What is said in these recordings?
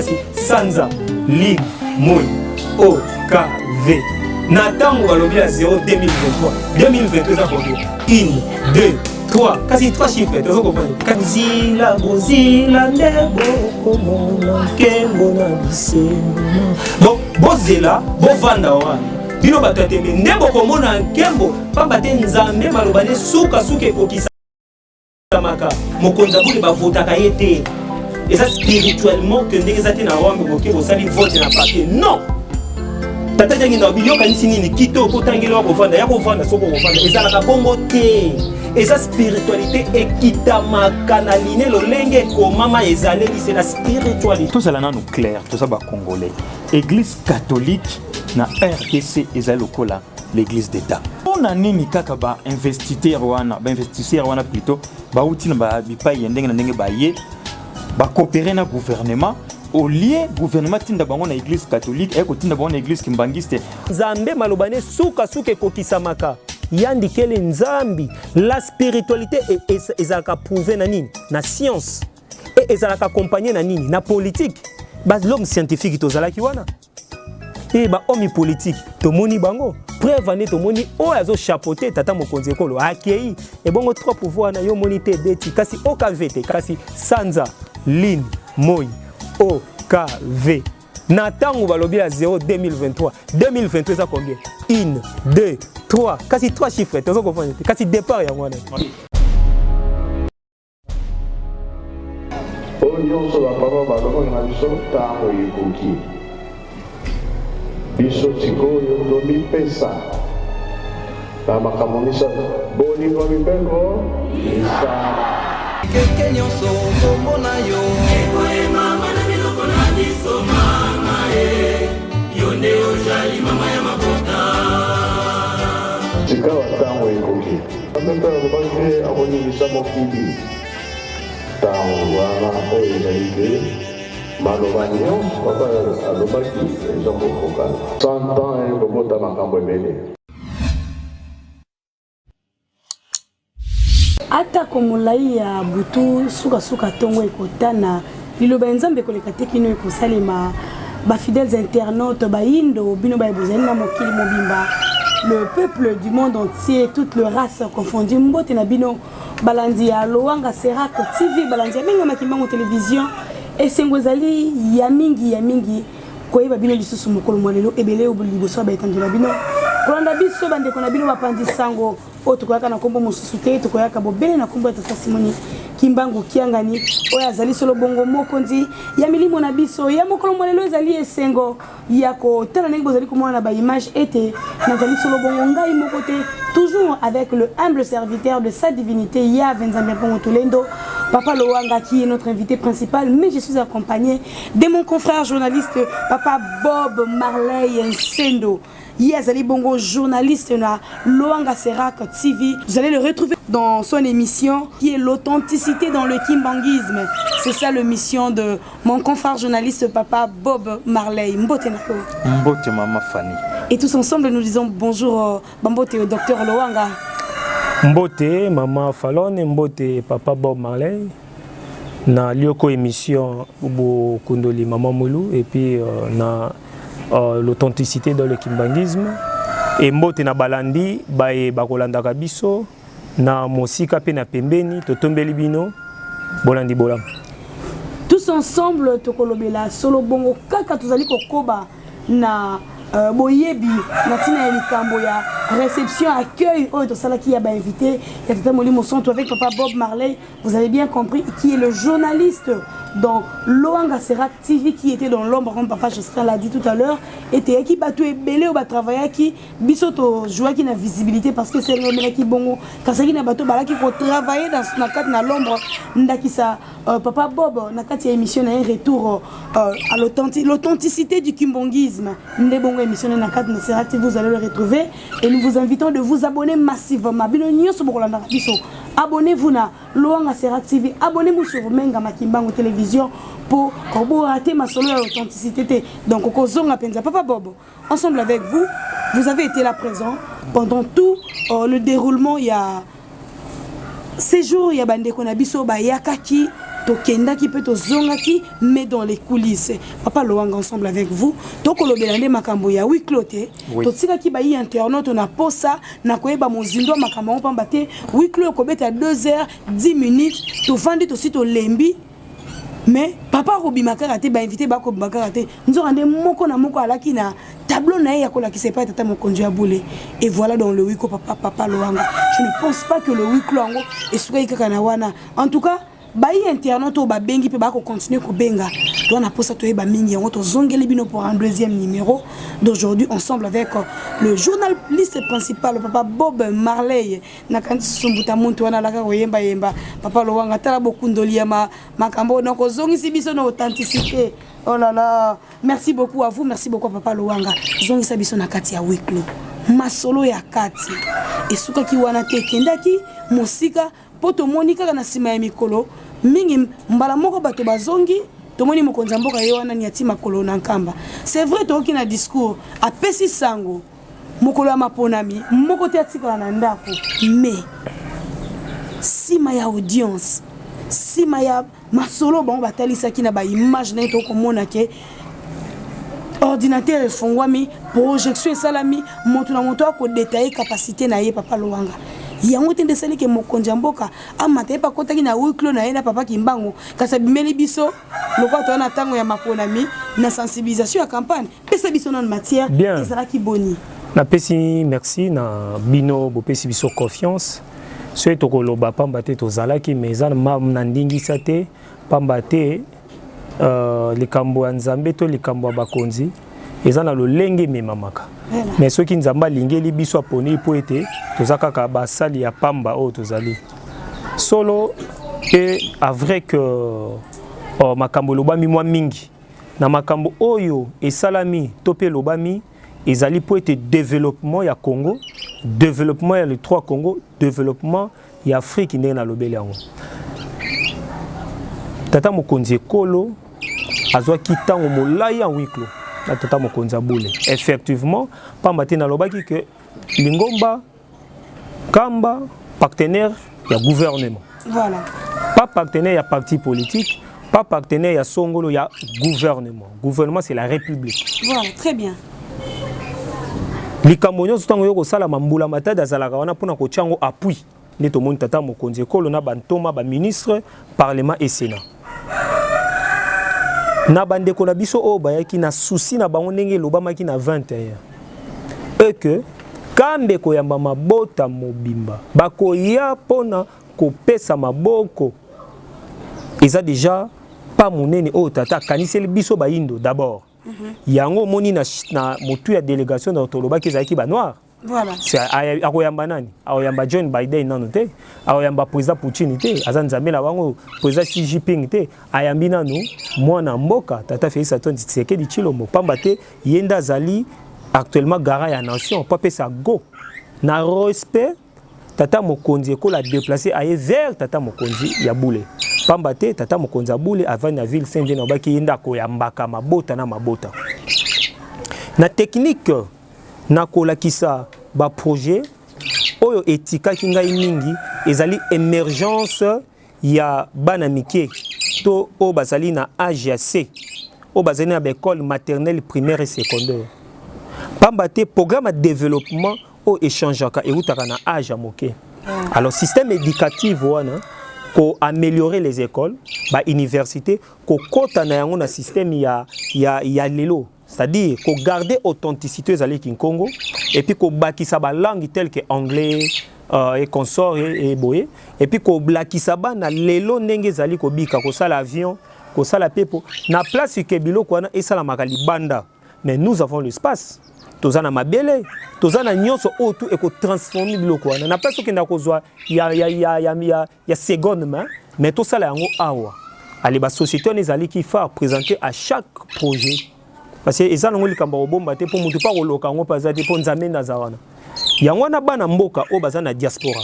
kasi sanza ligne moi OKV na tango balobi ya 0 2023 eza combien 1 2 3 kasi 3 chiffres tozo comprendre kanzila bozila ndebo komona nkembo na bisembo bon bozela bovanda wana bino bato atembe ndebo komona nkembo pamba te nzambe maloba ne suka ekokisa maka mokonza buli bavotaka ye te eza spirituellement que ndenge eza te na wambe boke bosali vote na papier non tata jangi na biyokanisi nini kitoko otangeli wa kovanda ya kovanda soko kovanda ezalaka bongo te eza spiritualité ekitamaka na line lolenge ekomama ezaleli c'est la spiritualité tozala nanu clair toza bacongolais église catholique na RDC eza lokola l'église d'état mpona nini kaka bainvestisseur wana plutôt bauti na bipai ndenge na ndenge baye bacoopérer na gouvernement au lieu gouvernement tinda bango na église catholique eko tinda bango na église kimbangiste nzambe malobane suka ekokisamaka yandikele nzambi la spiritualité ezalaka prouvé na nini na science et ezalaka accompagné na nini na politique bas l'homme scientifique tozalaki wana et ba homme politique tomoni bango preuve ane tomoni oyo azo chapeauter tata mokonzi ekolo akei et bongo trois pouvoir na yo moni te beti kasi OKV kasi sanza ligne moi OKV na tango balobi ya 0 2023 eza combien 1 2 3 kasi 3 chiffres tozo comprendre kasi départ ya mwana nyonso bapapa balobaka na biso ntango ekoki biso sikoyo tomipesa na makambo misato bolingo mibeko misala keke nyonso komona yo ekoyema mana biloko na biso mama yo nde ozali mama ya mabota sikawa ntango ekoki apeta alobaki akoningisa mokili ntango wana oyo ezali te maloba nyonso papa alobaki eza kokoka 100 ans ekobota makambo ebele ata komolai ya butu suka tongo ekotana liloba nzambe koleka te kino ekosalema bafidèles internautes bayindo bino bayebozali na mokili mobimba le peuple du monde entier toutes les races confondues mbote na bino balandi ya Lowanga Serak TV balandi ya benga makimbango télévision esengo ezali ya mingi koyeba bino lisusu mokolo molelo ebele liboso baetandola bino kolanda biso bandeko na bino bapandi sango oyo tokoyaka na kombo mosusu te tokoyaka bobele na kombo ya tata Simoni Kimbangu Kiangani oyo azali solo bongo mokonzi ya milimo na biso ya mokolo molelo ezali esengo ya kotala ndenge bozali komona na baimage ete nazali solo bongo ngai moko te toujours avec le humble serviteur de sa divinité Yahvé Nzambe Mpongo Tolendo Papa Lowanga qui est notre invité principal, mais je suis accompagné de mon confrère journaliste Papa Bob Marley Nsendo. Yazali Bongo, journaliste na Lowanga Serak TV. Vous allez le retrouver dans son émission qui est l'authenticité dans le kimbanguisme. C'est ça le mission de mon confrère journaliste Papa Bob Marley. Mbote nako. Mbote Mama Fanny. Et tous ensemble nous disons bonjour Bambote au docteur Lowanga. Mbote Mama Falone, Mbote Papa Bob Marley. Na lioko émission Ubo Kundoli Mama Moulou et puis na l'authenticité dans le kimbanguisme et mbote na balandi bae bakolanda kabiso na mosika pe na pembeni totombeli bino bolandi bolam tous ensemble tokolobela solo bongo kaka tozali kokoba na boyebi na tina ya likambo ya réception accueil oyo tosalaki ya ba invité ya tata Molimo Santo avec Papa Bob Marley. Vous avez bien compris qui est le journaliste dans Lowanga Serak TV qui était dans l'ombre comme Papa Jospin l'a dit tout à l'heure, était qui bateau et belé ou travailler qui bisoto jouer qui na visibilité parce que c'est le qui bongo quand ça qui na bateau bala qui pour travailler dans na kat na l'ombre ndaki sa Papa Bob na kat ya émission na un retour à l'authenticité du kimbongisme ndé bongo émission na kat na Serak TV. Vous allez le retrouver et nous vous invitons de vous abonner massivement bino nyonso bokolanda biso. Abonnez-vous na Lowanga Serak TV, abonnez-vous sur Menga Makimbango Télévision pour rater ma solo authenticité. Donc Okozonga Penza Papa Bob, ensemble avec vous, vous avez été là présent pendant tout le déroulement. Il y a ces jours, il y a Bande Konabiso, Bayakaki, Tokenda qui peut zonga qui mais dans les coulisses. Papa Loanga ensemble avec vous. Tokolo belande makambo ya huis clos te. Totika ki ba yi internaute na posa na koyeba mozindo makambo pambate huis clos ko beta 2h 10 minutes to vandi to sito lembi. Mais papa Robi Makarate ba invité ba ko Makarate. Nous rende moko na moko alaki na tableau na ya kola qui c'est pas tata mon conduit à bouler. Et voilà dans le huis clos papa Loanga. Je ne pense pas que le huis clos ngo esuka ikaka na wana. En tout cas bayi internaute au babengi pe ba ko continuer ko benga. To na posa to eba mingi ngo to zongeli bino pour un deuxième numéro d'aujourd'hui ensemble avec le journaliste principal papa Bob Marley na kanti sumbuta muntu wana laka ko yemba papa Loanga tala bokundoli ya makambo na ko zongisi biso na authenticité. Oh là là, merci beaucoup à vous, merci beaucoup à papa Loanga. Zongisa biso na kati ya huis clos. Masolo ya kati. Esuka ki wana te kendaki musika poto monika na sima ya mikolo mingi mbala moko bato bazongi tomoni mokonza mboka ye wana ni atima kolo na nkamba. C'est vrai to ki na discours apesi sango mokolo ya maponami moko te atika na ndako mais sima ya audience sima ya masolo bon batalisa ki na ba image na to komona ke ordinateur efongwami projection salami moto na moto ko détailler capacité na ye papa Loanga. Yango tende sali ke mokonja mboka amata pa kota ki na huis clos na yena papa Kimbango kasa bimeli biso lokwa to na tango ya maponami na sensibilisation ya campagne pesa biso na matière ezala ki boni na pesi merci na bino bo pesi biso confiance so to ko loba pamba te to zala ki meza na ndingi sate pamba te likambo ya Nzambe to likambo ya bakonzi eza na lolenge memamaka. Mais ceux qui nzamba lingeli biso aponi po ete tozaka ka basali ya pamba o tozali solo et à vrai que makambo lobami mwa mingi na makambo oyo esalami topé lobami ezali po ete développement ya Congo, développement ya les trois Congo, développement ya Afrique ndenge na lobeli yango. Tata mokonzi ekolo azwa kitango molai ya huis clos. Tata mokonzi abule. Effectivement, pas matin lobaki que Lingomba Kamba partenaire ya gouvernement. Voilà. Pas partenaire ya parti politique, pas partenaire ya songolo ya gouvernement. Gouvernement c'est la République. Voilà, très bien. Likambo sotango yoko sala mambula matada zalaka wana pona ko chango appui. Neto mon tata mokonzi ekolo na bantoma ba ministre, parlement et sénat. Na bande ko na biso o bayaki na souci na bango ndenge lobamaki na 21 et que kambe ko ya mama bota mobimba bako ya pona ko pesa maboko eza déjà pas monene o tata kaniseli biso bayindo d'abord yango moni na motu ya délégation na tolobaki ezaki ba noir. Voilà. C'est akoyamba nani? Akoyamba John Biden nano te, akoyamba président Poutine te, azan Nzamela wango président Xi Jinping te, ayambi nano mwana mboka tata Félix Antoine Tshisekedi Tshilombo pamba te yenda zali actuellement gara ya nation pa pesa go na respect tata mokonzi ekola déplacer aye vers tata mokonzi ya bule pamba te tata mokonzi ya bule avant na ville Saint-Denis obaki yenda koyambaka mabota na mabota na technique na kolakisa ba projet oyo etika kingai mingi ezali émergence ya bana mike to o bazali na âge ya C o bazali na école maternelle primaire et secondaire pamba te programme de développement o échangeaka et utaka na âge ya moke. Alors système éducatif wana ko améliorer les écoles ba université ko kota na yango na système ya lelo. C'est-à-dire qu'on garde authenticité des Congo et puis qu'on bâtisse la langue telle que anglais et consort et boye et puis qu'on bâtisse na lelo nenge zali ko bika ko sala avion ko sala pepo na place ke biloko wana et sala makali banda mais nous avons l'espace tozana mabele tozana nyonso otu et ko transformer biloko wana na place ke ndako zwa ya seconde main mais to sala yango awa ali ba société les ali qui fa présenter à chaque projet. Parce que les gens ont dit que les gens ont dit que les gens yango na bana mboka o bazana diaspora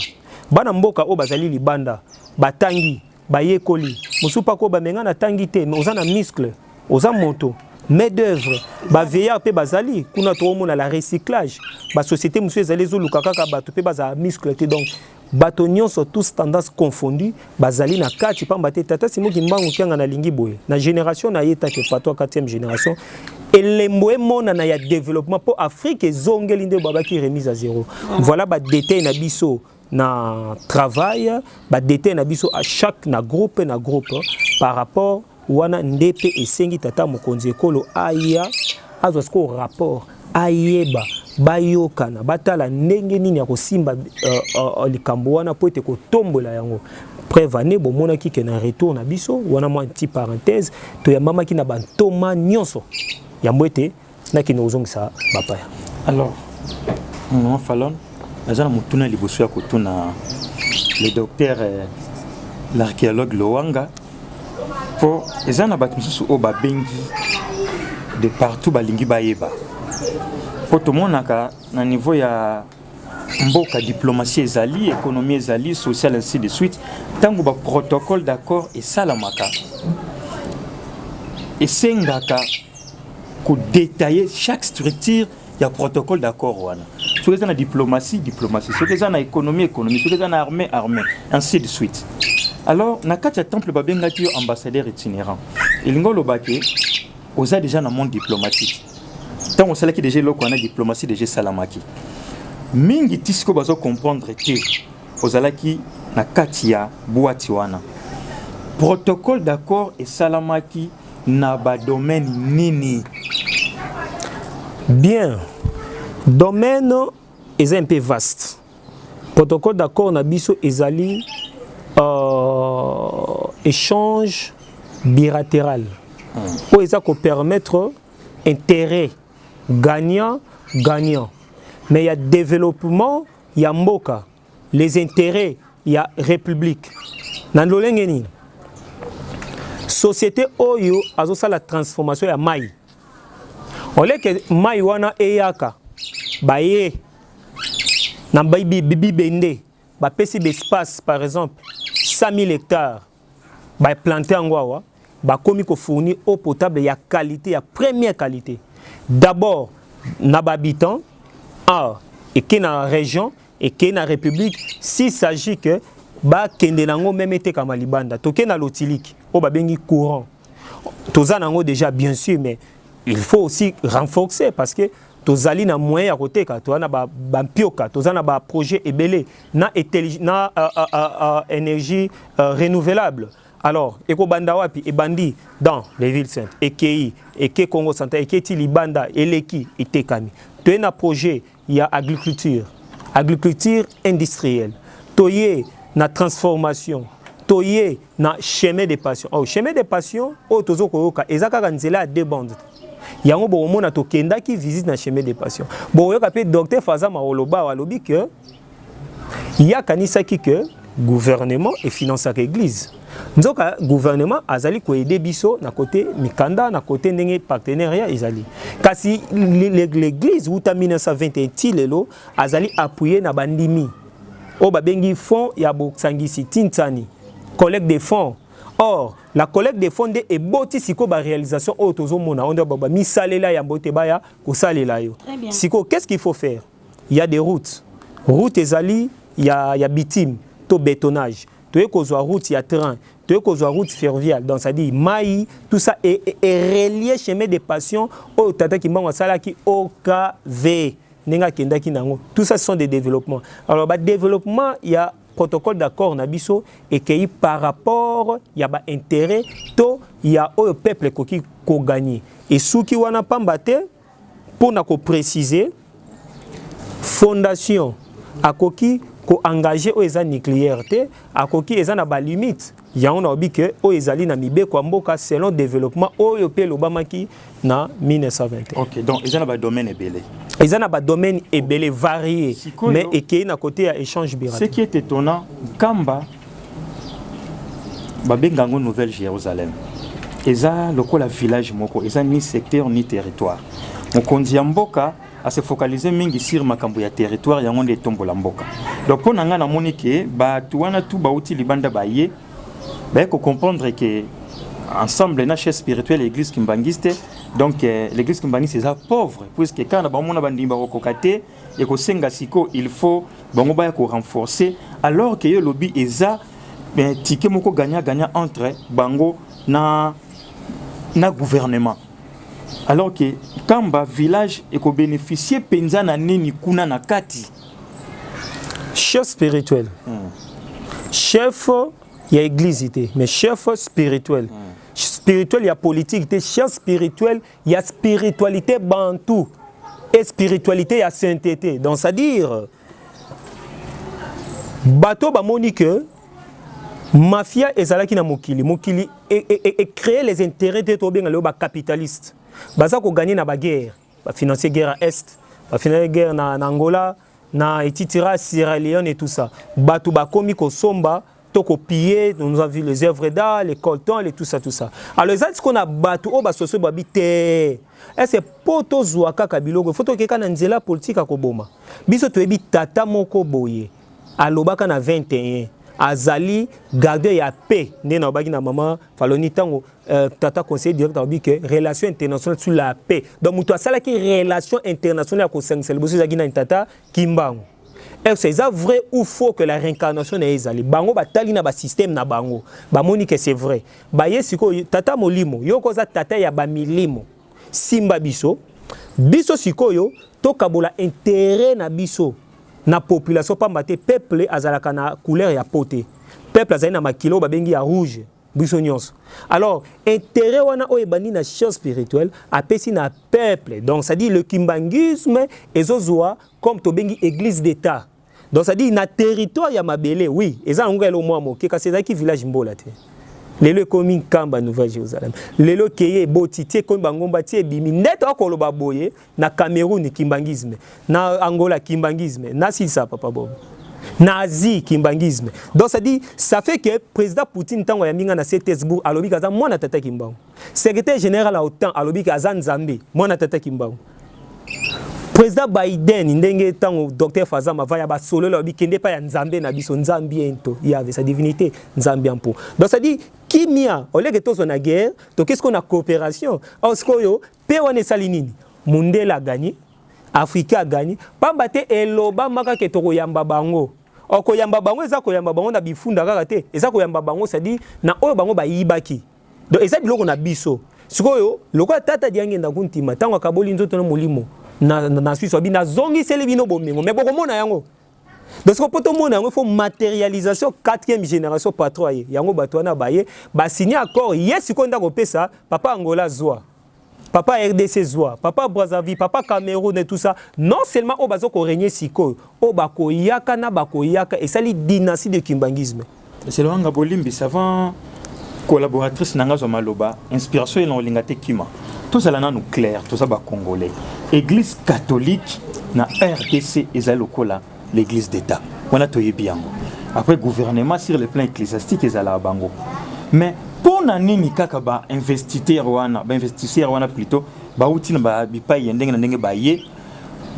bana mboka o bazali libanda batangi bayekoli musupa ko bamenga na tangi te ozana muscle oza moto main d'œuvre baveillard pe bazali kuna to mona la recyclage ba société monsieur ezali zo lukaka bato pe baza muscle te donc bato nyonso tous tendance confondu bazali na kati pamba te tata simoki mbangu kyanga na lingi boye na génération na yeta ke pato 4e génération elembo mona na ya développement pour Afrique ezongeli nde babaki remise à zéro voilà ba détail na biso na travail ba détail na biso à chaque na groupe par rapport wana ndepe esengi tata mokonzi ekolo aya azosko rapport ayeba bayokana batala ndenge nini ya kosimba likambo wana po ete kotombola yango prévane bomona kike na retour na biso wana mwa petit parenthèse to ya mama ki na bantoma nyonso ya mbwete na kino ozongisa bapaya. Alors on falon azana mutuna liboso ya kotuna le docteur l'archéologue Loanga pour ezana batmususu o babengi de partout balingi bayeba pour tout monde na niveau ya mboka diplomatie ezali économie ezali social ainsi de suite tango ba protocole d'accord et salamaka et sengaka ko détailler chaque structure ya protocole d'accord wana so que na diplomatie so que na économie so que na armée ainsi de suite. Alors na kati ya temple babenga ki ambassadeur itinérant ilingo lobake oza déjà dans le monde diplomatique tant on sait que déjà loko na diplomatie déjà salamaki mingi tisiko bazo comprendre que ozalaki na kati ya boîte wana protocole d'accord et salamaki na ba domaine nini. Bien, domaine est un peu vaste. Protocole d'accord na biso ezali échange bilatéral. Pour ça qu'on permettre intérêt gagnant. Mais il y a développement, il y a mboka, les intérêts, il y a république. Dans l'olengeni, société oyo azosa la transformation ya mai. On l'a que mai wana eyaka baye na bibi bende ba pesi d'espace par exemple 100 000 hectares ba planter angwa ba komi ko fournir eau potable ya qualité ya première qualité. D'abord na habitants et qui na région et qui na république s'il s'agit que ba kende nango même été comme libanda to ke na lotiliki o ba bengi courant toza nango déjà bien sûr mais il faut aussi renforcer parce que tozali na moyen à côté ka to na ba mpioka toza na ba projet ebelé na énergie renouvelable. Alors eko banda wapi e bandi dans les villes saintes ekei eke Congo central eketi libanda eleki itekami to na projet ya agriculture industrielle toye na transformation toye na chemin de passion chemin de passion o tozo koyoka ezaka nzela de bande yango bo mona to kenda ki visite na chemin de passion bo yoka pe docteur Fazama oloba walobi que ya kanisa ki que gouvernement et finance à l'église. Nzoka gouvernement azali ko aider biso na côté mikanda na côté ndenge partenariat ezali. Kasi l'église uta 1921 tilelo azali appuyer na bandimi. O babengi fonds ya boksangisi tintani. Collecte des fonds. Or la collecte des fonds est boti siko ba réalisation o tozo mona on doit baba misalela ya mbote baya ko salela yo. Siko qu'est-ce qu'il faut faire? Il y a des routes. Route ezali il y a bitume. To bétonnage, tu es qu'aux route, il y a train, tu es qu'aux route ferroviaire, donc ça dit maï, tout ça est relié chemin de passion au tata qui m'a sala qui OKV, nenga kenda ki nango. Tout ça ce sont des développements. Alors bah développement, il y a protocole d'accord nabiso et qui par rapport il y a bah intérêt to il y a au peuple qui ko gagner. Et ceux qui wana pas mbaté pour na ko préciser fondation à koki ko engagé au eza nucléaire te akoki eza na ba limite ya on a obi que o ezali na mibeko mboka selon développement o yo pe lobamaki na 1921. OK, donc eza na ba domaine ebele. Eza na ba domaine ebele varié mais et na côté ya échange bilatéral. Ce qui est étonnant, Kamba ba bengango Nouvelle-Jérusalem. Eza lokola village moko, eza ni secteur ni territoire. Mokonzi ya mboka à se focaliser mingi sur makambo ya territoire yango nde tombola mboka. Donc pour nanga na monike ba tuwana tu ba uti libanda baye ba ko comprendre que ensemble na chef spirituel église kimbangiste Donc l'église Kimbangi c'est ça pauvre puisque quand on a bandimba kokate et ko senga siko il faut bango ba ko renforcer alors que le lobby eza ben ticket moko gagnant entre bango na gouvernement. Alors que quand ba village et ko bénéficier penza na nini kuna na kati chef spirituel. Chef il y a église mais chef spirituel. Spirituel, il y a politique, chef spirituel, il y a spiritualité bantou. Et spiritualité, il y a sainteté. Donc, c'est-à-dire, bateau, monique, mafia et zalaki na mokili. Mokili et créer les intérêts de tout bien le capitaliste. Baza ko gagner na ba guerre, ba financer guerre à est, ba financer guerre na Angola, na Etitira, Sierra Leone et tout ça. Bateau ba komi ko somba. Copier, nous avons vu les œuvres d'art, les coltons, et tout ça. Alors, ce qu'on a battu, on va se babiter. Et c'est poto zouaka kabiloko. Faut que quand on la politique à Koboma. Biso tu ebi tata moko boye. Alobaka na 21. Azali garde ya paix. Né na bagi na maman. Faloni tango tata conseiller directeur bi que relation internationale sur la paix. Donc muto asala ki relation internationale ko sengsel. Boso zagi na tata kimbango. C'est vrai ou faux que la réincarnation est allée. Bango batali na ba système na bango. Ba moni que c'est vrai. Ba yesiko tata molimo, yo koza tata ya ba milimo. Simba biso. Biso sikoyo to kabola intérêt na biso na population pa mate peuple azalaka na couleur ya poté. Peuple azali na makilo ba bengi ya rouge. Biso nyonso. Alors, intérêt wana o ebani na chose spirituelle apesi na peuple. Donc ça dit le kimbangisme ezozwa comme to bengi église d'état. Donc ça dit na territoire ya mabele, oui, eza ngelo mwa moke kasi ezaki village mbola te. Lelo komi Kamba Nouvelle Jérusalem. Lelo keye botité ko bangomba tie bimi net akoloba boye na Cameroun kimbangisme, na Angola kimbangisme, na Sisa papa bob. Nazi kimbangisme. Donc ça dit ça fait que président Poutine tango ya minga na Saint-Pétersbourg alobi kaza mwana tata kimbango. Secrétaire général à OTAN alobi kaza Nzambe mwana tata kimbango. Président Biden ndenge tango docteur Fazama va ya ba solo alobi kende pa ya Nzambe na biso Nzambiento. Il y avait sa divinité Nzambiampo. Donc ça dit kimia ole que tous on a guerre, donc qu'est-ce qu'on a coopération? Oskoyo pe wane salinini. Mundela a gagné. Afrika a gagné. Pambate eloba maka ke toko yamba bango. Oko yamba bango eza ko yamba bango na bifunda kaka te. Eza ko yamba bango ça dit na oyo bango ba yibaki. Donc eza biloko na biso. Sikoyo loko tata diange ndakuntima tango akaboli nzoto na molimo na Suisse obi na zongi sele bino bomengo mais boko mona yango. Donc ce poto mona yango faut matérialisation 4e génération patrouille. Yango batwana baye ba signer accord yes ko ndako pesa papa Angola zwa. Papa RDC Zoa, papa Brazzaville, papa Cameroun et tout ça. Non seulement au bazo ko régner siko, au bako yaka na bako yaka et ça li dynastie de kimbangisme. C'est le Wanga Bolimbi savant collaboratrice nanga zo maloba, inspiration et l'olingate kima. Tout ça là nous clair, tout ça ba congolais. Église catholique na RDC ezalokola l'église d'État. On a toyé bien. Après gouvernement sur le plan ecclésiastique ezala bango. Mais pour nani kaka ba investisseur wana plutôt ba outil ba bipa yendenge na ndenge ba ye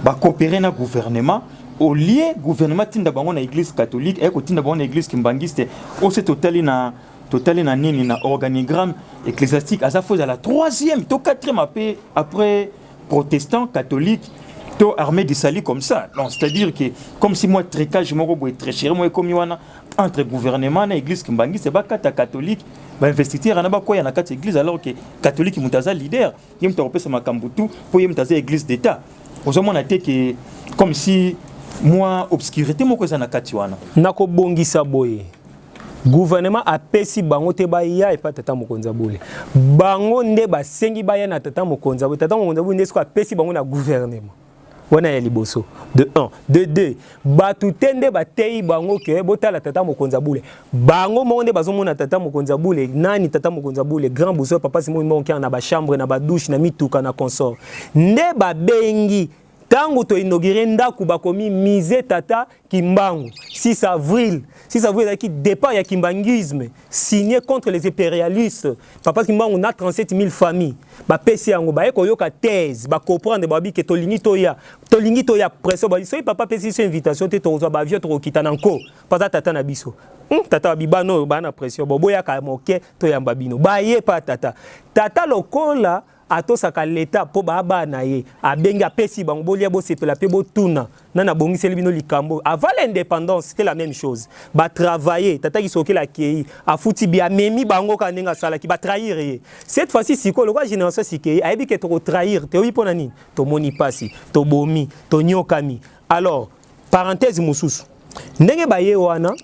ba coopérer na gouvernement au lieu gouvernement tinda bango na église catholique et ko tinda bango na église kimbangiste au c'est totali na nini na organigramme ecclésiastique à ça faut à la 3e to 4e après protestant catholique to armée de sali comme ça. Donc c'est-à-dire que comme si moi tricage moko boy très cher moi comme wana entre gouvernement na église kimbangiste ba kata catholique ba investisseur anaba ko ya na kati église alors que catholique mutaza leader yem to repesa makambutu pour yem taza église d'état ozomona te que comme si moi obscurité moko za na kati wana nako bongisa boye gouvernement a pesi bango te ba ya e pa tata mokonza bole bango nde ba sengi ba ya na tata mokonza bole nde sko a pesi bango na gouvernement wana ya liboso de 1 de 2 batu tende batei bango ke botala tata mokonza bule bango monde bazomona tata mokonza bule nani tata mokonza bule grand bousseau papa Simon monki na ba chambre na ba douche na mituka na consort nde ba bengi tango to inauguré ndaku bakomi mise tata kimbangu 6 avril qui départ ya kimbangisme signé contre les impérialistes papa kimbangu na 37 000 familles ba pesi yango ba eko yoka thèse ba comprendre ba bi ke tolingi to ya pression ba so papa pesi so invitation te to ba avion to kitana nko pata tata na biso tata bibano ba na pression boya ka moke to yamba bino ba ye pa tata lokola atosaka l'état po baba na ye abengi apesi bango bolia bo sepela pe bo tuna nana bongiseli bino likambo. Avant l'indépendance c'était la même chose, ba travailler tata ki soki la kei afuti bi amemi bango kanenga sala ki ba trahir ye. Cette fois-ci siko lokwa génération sikei ayebi ke to trahir te oyi pona nini to moni pasi to bomi to nyokami. Alors parenthèse mususu ndenge baye wana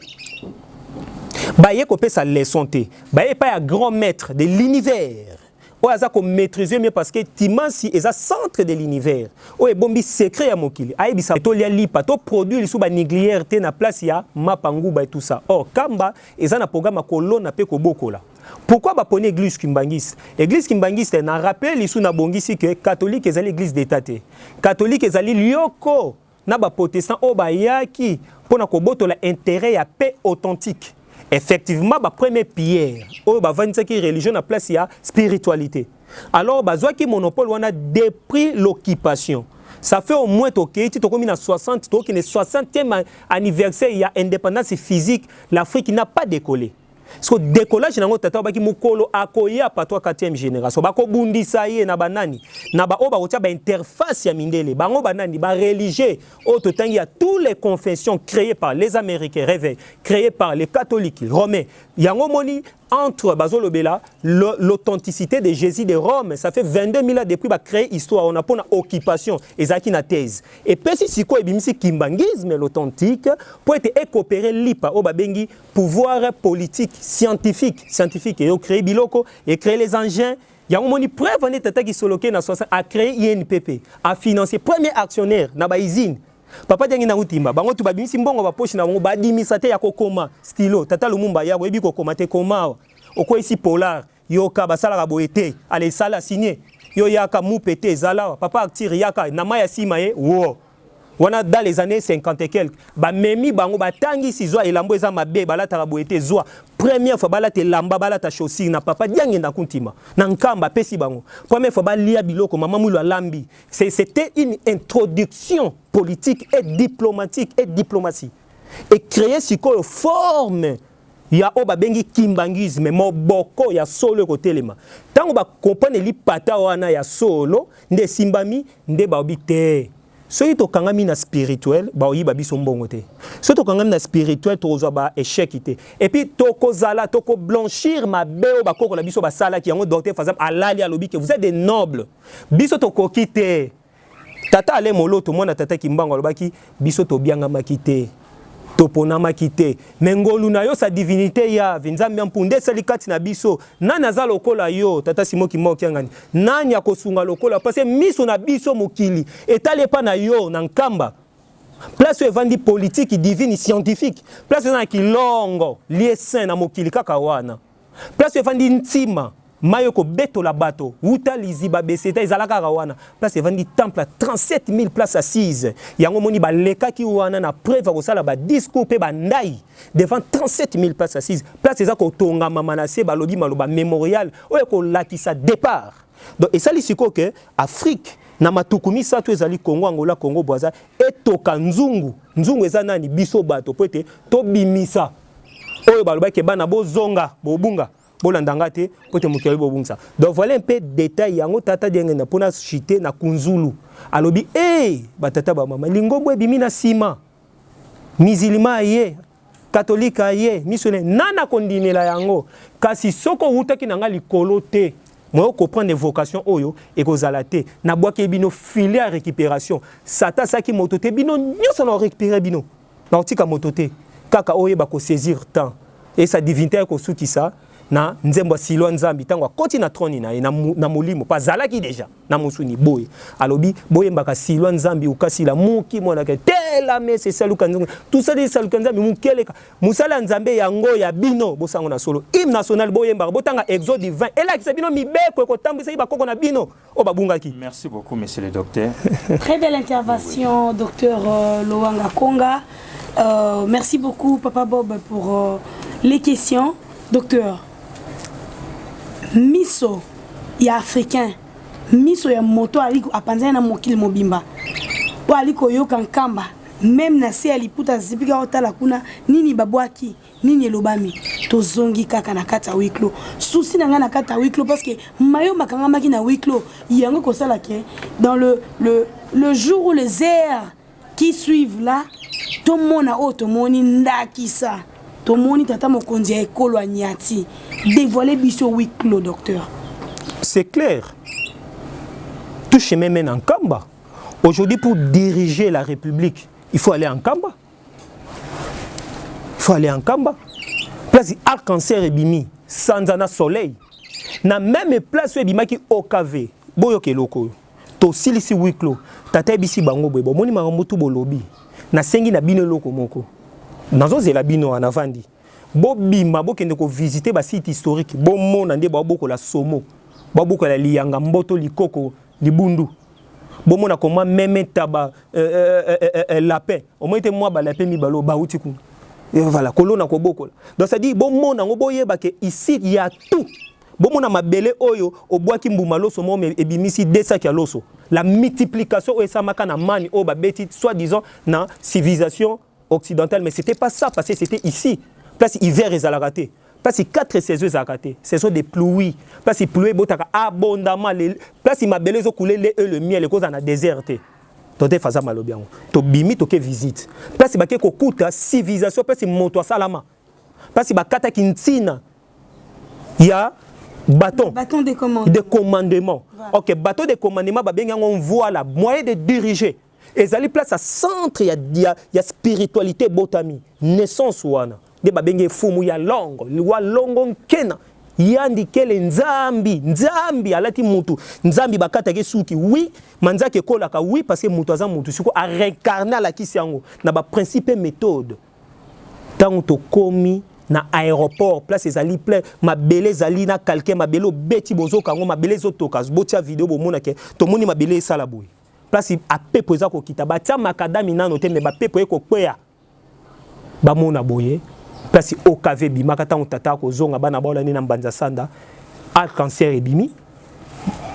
baye kopesa leçon te baye pa ya grand maître de l'univers o aza ko maîtriser mieux parce que timansi eza centre de l'univers o ebombi secret ya mokili ayebisa to lia lipa to produit lisu ba nucléaire te na place ya mapanguba et tout ça. Or kamba eza na programme kolona pe kobokola. Pourquoi ba pone église kimbangiste? Église kimbangiste na rappel lisu na bongisi que catholique ezali église d'état te. Catholique ezali lioko na ba protestant o ba yaki pona kobotola intérêt ya paix authentique. Effectivement, la première pierre, oh, bah, qui religion à place, il y a spiritualité. Alors, bah, qui monopole, on a dépris l'occupation. Ça fait au moins, ok, tu as commis dans 60, tu as le 60e anniversaire, il y a indépendance physique, l'Afrique n'a pas décollé. Parce que décollage, n'a pas été mukolo akoya patwa 4e génération. Bako bundisa ye na banani, na ba oba otia ba interface ya mindele, bango banani, ba religieux, auto tangi a tous les confessions créées par les Américains, réveil, créées par les catholiques, romains. Yango moni entre Bazolobela, l'authenticité de Jésus de Rome, ça fait 22 000 ans depuis ba créer histoire, on a pour occupation, ezaki na thèse. Et puis si quoi ebimisi kimbangisme l'authentique pour être coopérer lipa oba bengi pouvoir politique scientifique et créer biloko et créer les engins. Il y a un moment preuve on est attaqué sur lequel na 60 a créé INPP, a financé premier actionnaire na ba usine. Papa jangi na utimba bango tu babimisi mbongo ba poche na bango ba dimisate ya kokoma stylo tata lumumba ya webi kokoma te koma oko isi polar yoka basala ka boete ale sala signé yo yaka mupete zala papa actir yaka na maya simaye wo wana dans les années 50 et quelques ba memi bango batangi sizwa elambo eza mabe balata ka boete zwa première fois balata lamba balata chaussure na papa jangi na kuntima na nkamba pesi bango première fois balia biloko mama mulu lambi c'était une introduction politique et diplomatique et diplomatie et créer ce qu'on forme ya oba bengi kimbangisme moboko ya solo ko telema tango ba comprendre li pata wana ya solo nde simbami nde ba obite soki to kangami na spirituel ba oyiba biso mbongo te soki to kangami na spirituel to ozwa ba échec te et puis to kozala to ko blanchir ma beo ba koko la biso ba sala ki yango docteur fazam alali alobi que vous êtes des nobles biso to kokite tata ale moloto mwana tata kimbango alobaki biso to bianga makite topona makite mengolu na yo sa divinité ya vinzambi mpunde salikati na biso nana za lokola yo tata simoki moki ngani nani akosunga lokola parce que miso na biso mokili etale pa na yo na nkamba place evandi politique divine scientifique place na kilongo lié saint na mokili kaka wana place evandi ntima Mayoko beto la bato, uta liziba beseta izalaka rawana. Place evandi temple à 37 000 places assises. Yango moni ba leka ki wana na preuve ko sala ba discours pe ba ndai devant 37 000 places assises. Place eza ko tonga mamanase ba lobi maloba mémorial oyo ko lakisa départ. Donc et ça li siko que Afrique na matukumi sato ezali Congo Angola Congo Brazza etoka nzungu. Nzungu eza nani biso bato po ete to bimisa. Oyo ba loba ke bana bozonga bobunga. Bolandangate pote mukeli bobungsa. Donc voilà un peu de détails yango tata dengena pona chité na kunzulu. Alobi batata ba mama lingombo ebimi na sima. Musulman ye, catholique ye, missionnaire nana kondimela yango. Kasi soko utaki nanga likolo te. Moi comprendre vocation oyo et kozala te. Na boake bino filet à récupération. Sata saki motote bino nyoso na récupérer bino. Na otika motote. Kaka oye ba ko saisir temps. Et sa divinité ko suki ça. Na nzembo silo nzambi tango koti na troni na molimo pa zalaki deja na musuni boye alobi boye mbaka silo nzambi ukasila muki mona ke tela mese saluka nzambi tout ça des saluka nzambi mukeleka musala nzambe yango ya bino bosango na solo hymne national boye mbaka botanga exode 20 ela kisa bino mibeko ko tambisa iba koko na bino o babungaki. Merci beaucoup monsieur le docteur. Très belle intervention docteur Lowanga Konga. Merci beaucoup Papa Bob pour les questions docteur. Miso ya africain miso ya moto aliko apanzana na mokili mobimba o aliko yoka nkamba même na se aliputa zipika otala kuna nini babwaki nini elobami tozongi kaka na kata huis clos souci na nga na kata huis clos parce que mayo makanga maki na huis clos yango ko sala ke dans le jour où les heures qui suivent là tout monde a auto moni ndakisa tout moni tata mokonzi ya ekolo anyati dévoiler biso huis clos docteur. C'est clair. Tout chemin mène en Kamba. Aujourd'hui, pour diriger la République, il faut aller en Kamba. Il faut aller en Kamba. Place arc-en-ciel et bimi, Sanzana soleil. Na même place où bima qui OKV, boyo ke loko. To silisi wiklo, tata bisi bango boy. Moni marambutu bolobi. Na sengi na bino loko moko. Nazo zela bino en avandi. Bo bima bo kende ko visiter ba site historique. Bo mona nde ba boko la somo. Ba boko la lianga mboto likoko libundu. Bo mona comment même taba lapin. Au moins te moi ba lapin mi balo ba utiku. Et voilà, kolona ko boko. Donc ça dit bon mona ngo boyeba ke ici il y a tout. Bon mona mabele oyo obwaki mbuma loso mo ebimisi 200 ya loso. La multiplication o samaka na mani o ba beti soi-disant na civilisation occidentale, mais c'était pas ça parce que c'était ici. Place hiver et zalaraté. Place 4 saisons zalaraté. Saison de pluie. Place pluie botaka abondamment. Place mabele zo couler le miel les cause en a déserté. Tote faza malobiango. To bimi to ke visite. Place ba ke kokuta civilisation place moto salama. Place ba kata kintina. Il y a bâton de commandement. Voilà. OK, bâton de commandement ba benga on voit la moyen de diriger. Et zali place à centre il y a spiritualité botami, naissance wana. De ba benga fumu ya longo, liwa longo kena. Yandi kele nzambi alati mutu nzambi bakata ke suki oui manzake kola ka oui parce que mutu aza mutu siko a réincarner la kisiango na ba principe méthode tant to komi na aéroport place ezali plein mabele ezali na calquer mabele beti bozo kango mabele zo tokas botia vidéo bo mona ke to moni mabele sala boy place a pepo eza ko kita batia makadami nano te me ba pepo eko kwea ba mona boye place OKV bima kata tata ko zonga bana baola ni na mbanza sanda arc-en-ciel ebimi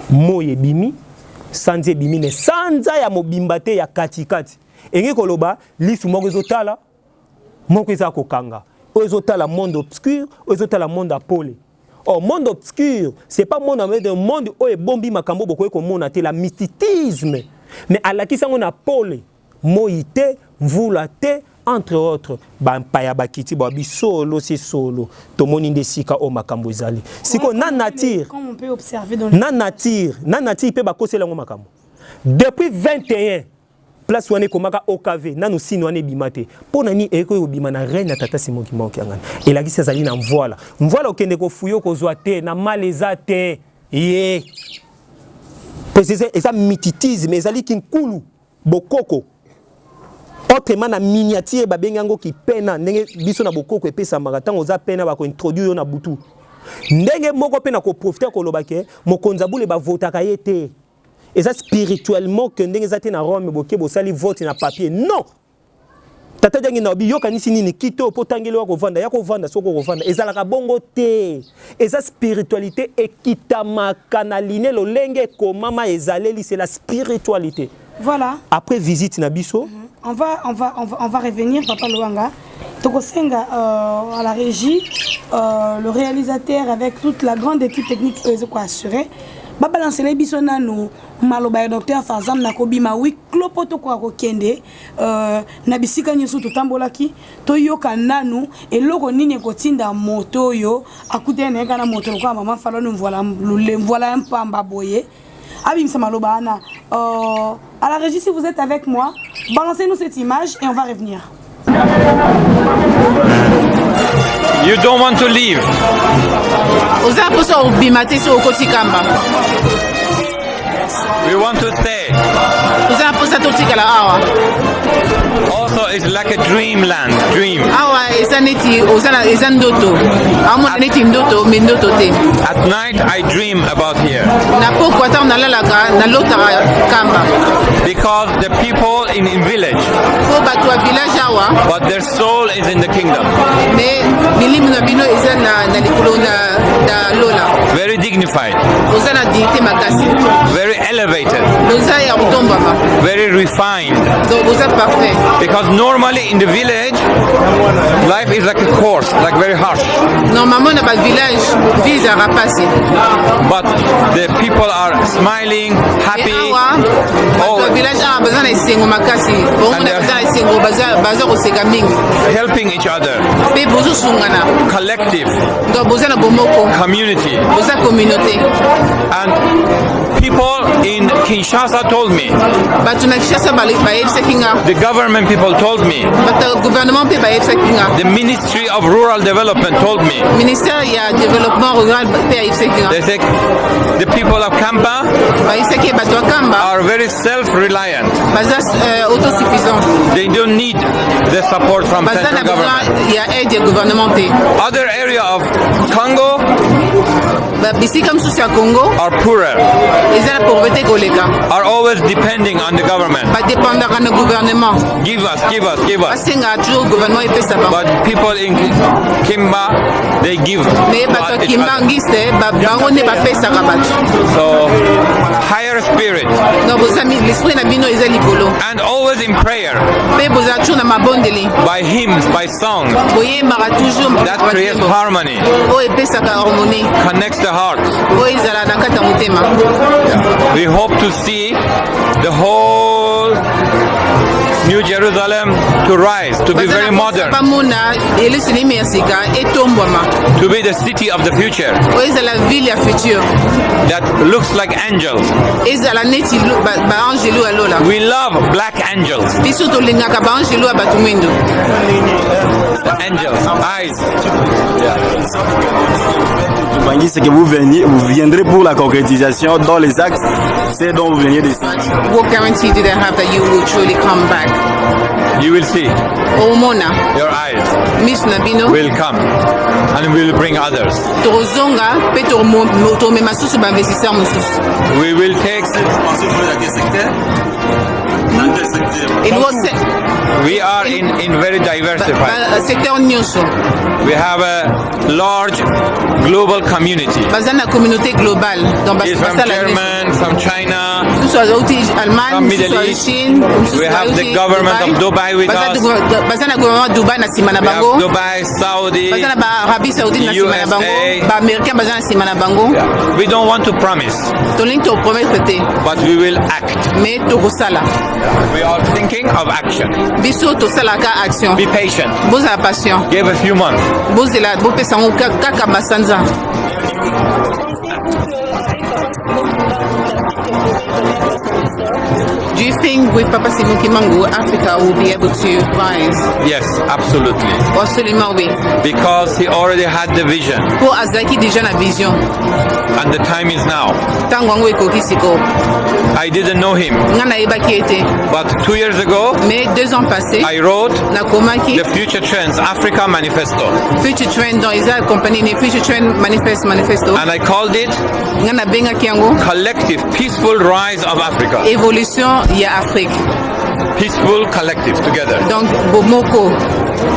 moye bimi sanze bimi ne sanza ya mobimba te ya katikati enge koloba lisu moko ezotala moko eza ko kanga ezotala monde obscur ezotala monde apolé. Or monde obscur c'est pas monde mais un monde où est bombi makambo boko ko mona te la mysticisme mais alakisa on apolé moïté mvulate entre autres bampaya bakiti babi solo c'est solo to moni ndesika o makambo ezali siko na nature comme on peut observer dans na nature pe bakosela ngo makambo depuis 21 place wane komaka OKV nanu sino wane bimate pona ni eko obima na reine tata simo ki manki ngana elakisa ezali na mvoila okende ko fuyo ko zwa te na maleza te ye pese eza mysticisme ezali kinkulu bokoko autrement na miniature babengango ki pena ndenge biso na bokoko epesa maratango za pena ba ko introduire yo na butu ndenge moko pe na ko profiter ko lobake mokonza bule ba votaka yete eza spirituellement que ndenge za te na Rome boke bo sali vote na papier non tata jangi na biyoka nisi nini kito potangelo wa kovanda ya kovanda soko kovanda ezala ka bongo te eza spiritualité ekitama kanaline lo lenge ko mama ezaleli c'est la spiritualité. Voilà. Après visite Nabiso, on va revenir, Papa Luanga. Tokosenga à la régie, le réalisateur avec toute la grande équipe technique quoi assuré. Ba balancer les bisona no maloba docteur Fazam nakobi ma wi klopoto kwa kokende na bisika nyeso totambolaki toyoka nanu eloko nini kotinda moto yo akutene kana moto kwa mama falo nous voilà un pamba boye. Abim Samalobana. À la régie, si vous êtes avec moi, balancez-nous cette image et on va revenir. You don't want to leave. We want to stay. Also, it's like a dreamland. Dream. At night, I dream about here. Because the people in village, but their soul is in the kingdom. Very dignified. Very elevated. very refined. Donc vous êtes parfait. Because normally in the village, life is like a course, like very harsh. Normalement dans le village, vie à rapasser. But the people are smiling, happy. Dans le village, a besoin de singo makasi. Bon, on a besoin de singo bazar au segaming. Helping each other. Pe bozo sungana. Collective. Donc besoin de bomoko. Community. Besoin communauté. And people in Kinshasa told me. The government people told me. The Ministry of Rural Development told me. They say the people of Kamba are very self-reliant. They don't need the support from central government. Other area of Congo are poorer, are always depending on the government. Give us. But people in Kimba, they give. So, higher spirit. And always in prayer. By hymns, by songs. That creates harmony. Connects the hearts. We hope to see the whole New Jerusalem to rise, to be very modern, to be the city of the future that looks like angels. We love black angels. Angels, eyes. C'est que vous viendrez pour la concrétisation dans les actes, c'est dont vous veniez de dire. What guarantee do they have that you will truly come back? You will see. Omona. Your eyes Miss Nabino will come and will bring others. We will take. We are in very diversified. We have a large global community. It's from Germany, from China, from Middle East. We have the government of Dubai with us. We have Dubai, Saudi, USA. We don't want to promise, but we will act. We are thinking of action. Be patient. Give a few months. Do you think with Papa Simon Kimango, Africa will be able to rise? Yes, absolutely. Absolument oui. Because he already had the vision. Pour Azaki déjà la vision. And the time is now. I didn't know him. But 2 years ago, I wrote the Future Trends Africa Manifesto. Future Trend dans Israël compagnie Future Trend Manifesto. And I called it Collective Peaceful Rise of Africa. Évolution ya Afrique. Peaceful collective together. Donc Bomoko.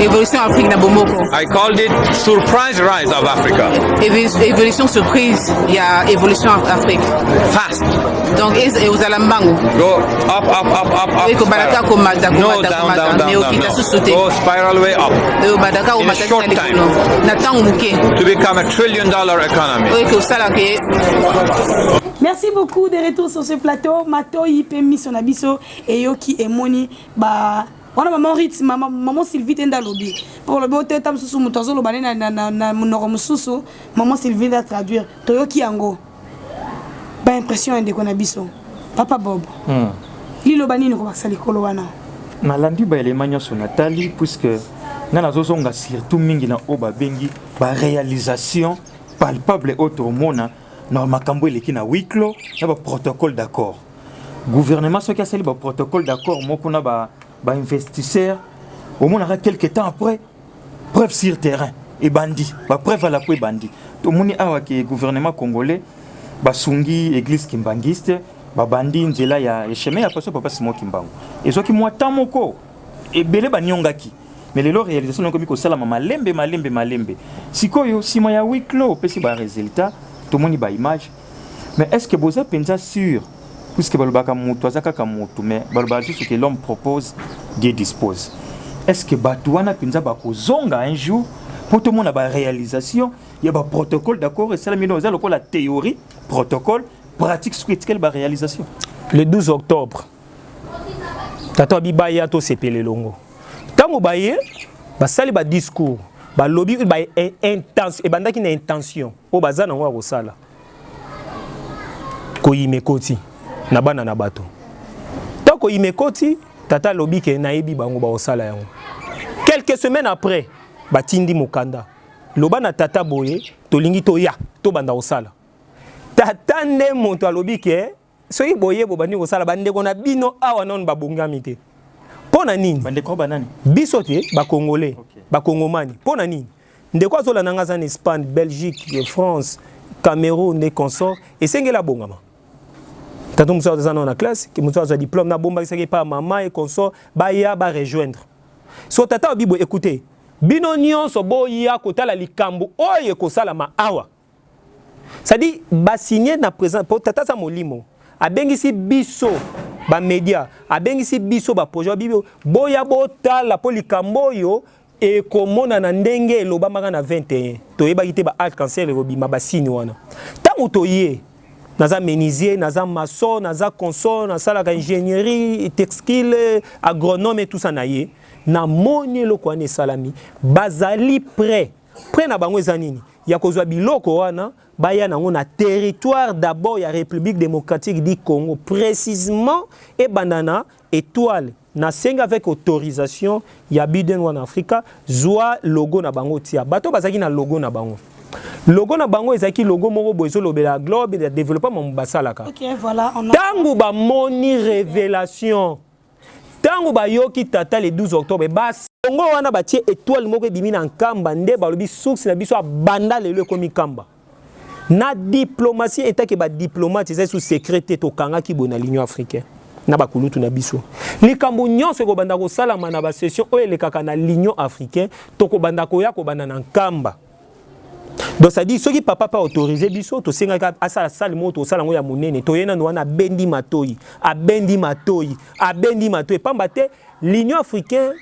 Évolution Afrique na Bomoko. I called it Surprise Rise of Africa. Évolution surprise, il y a évolution Afrique. Fast. Donc aux alambango. Go up. No, down. Go spiral way up. In a short time. To become $1 trillion economy. Merci beaucoup de retour sur ce plateau. Mato Yipe Mission Abiso et Yoki Emoni ba wana maman Ritz maman Sylvie tenda lobby pour le bote tam susu mutazo lobane na munoko mususu maman Sylvie va traduire Toyoki yango ba impression ende kona biso Papa Bob lilo banini ko bakali kolo wana na landi ba élément nyonso Nathalie puisque na nazozonga surtout mingi na oba bengi ba réalisation palpable automona na makambo eleki na huis clos na ba protocole d'accord gouvernement soki asali ba protocole d'accord moko na ba investisseurs au moins quelques temps après preuve sur terrain et bandit ba preuve à la quoi bandit to moni awa ke gouvernement congolais ba sungi église kimbangiste ba bandi nzela ya chemin ya paso papa Simon Kimbangu ezoki moi tamoko e belé ba nyongaki mais les réalisations non comme ko sala malembe sikoyo sima ya huis clos pesi ba résultat tout moni ba image mais est-ce que vous êtes pensa sûr puisque balobaka mutu azaka ka mutu mais balobaka juste que l'homme propose Dieu dispose. Est-ce que batuana pinza bakozonga un jour pour tout le monde a ba réalisation, il y a ba protocole d'accord et ça la mino la théorie, protocole, pratique critique ba réalisation. Le 12 octobre. Tata bibaya to sepele longo. Tango baye ba sali ba discours, ba lobby ba intention et bandaki na intention. O bazana ngo akosala. Ko yimekoti na bana na bato. Tango yimekoti tata lobby ke na yebi bango ba osala yango. Quelques semaines après, batindi mokanda. Loba na tata boye tolingi to ya to banda osala. Tata nde moto alobi ke soki boye bo bandi kosala bande kona bino awa non babongami te. Pona nini? Bande ko banani? Biso te ba congolais, ba congomani. Pona nini? Ndeko azola nanga za Espagne, Belgique, France, Cameroun et consorts et sengela bongama. Tato muso za na classe, ki muso za diplôme na bomba ki pa maman et consorts ba ya ba rejoindre. So tata bibo écoutez, bino nyonso boya kotala likambo oye kosala ma awa. Ça dit ba signer na présent pour tata za molimo. Abengisi biso ba média, abengisi biso ba projet bibo boya botala po likambo yo e komona na ndenge eloba maka na 21. Toyeba kite ba alt cancer robima ba signe wana. Tango toye naza menuisier, naza maçon, naza console, na sala ka ingénierie, textile, agronome et tout ça naye. Na moni loko ane salami bazali prêt na bango ezanini ya kozwa biloko wana baya nango na territoire d'abord ya République démocratique du Congo précisément et bandana étoile na senga avec autorisation ya Biden wana Africa zwa logo na bango tia bato bazaki na logo na bango ezaki logo moko bozo lobela globe de développement mobasalaka. OK, voilà, on a tango ba moni révélation tango ba yoki tata le 12 octobre bas ngo wana batie étoile moko bimi na nkamba nde balobi source na biso banda lelo komi kamba na diplomatie eta ke ba diplomate c'est sous secrétaire to kanga ki bona l'Union africaine na ba kulutu na biso likambo nyonso ko banda ko salama na ba session o elekaka na l'Union africaine to ko banda ko ya ko banda na nkamba. Donc ça dit ceux qui papa pas autorisé biso to senga ka asala sali moto sala ngo ya munene to yena no wana bendi matoyi pamba te l'Union africaine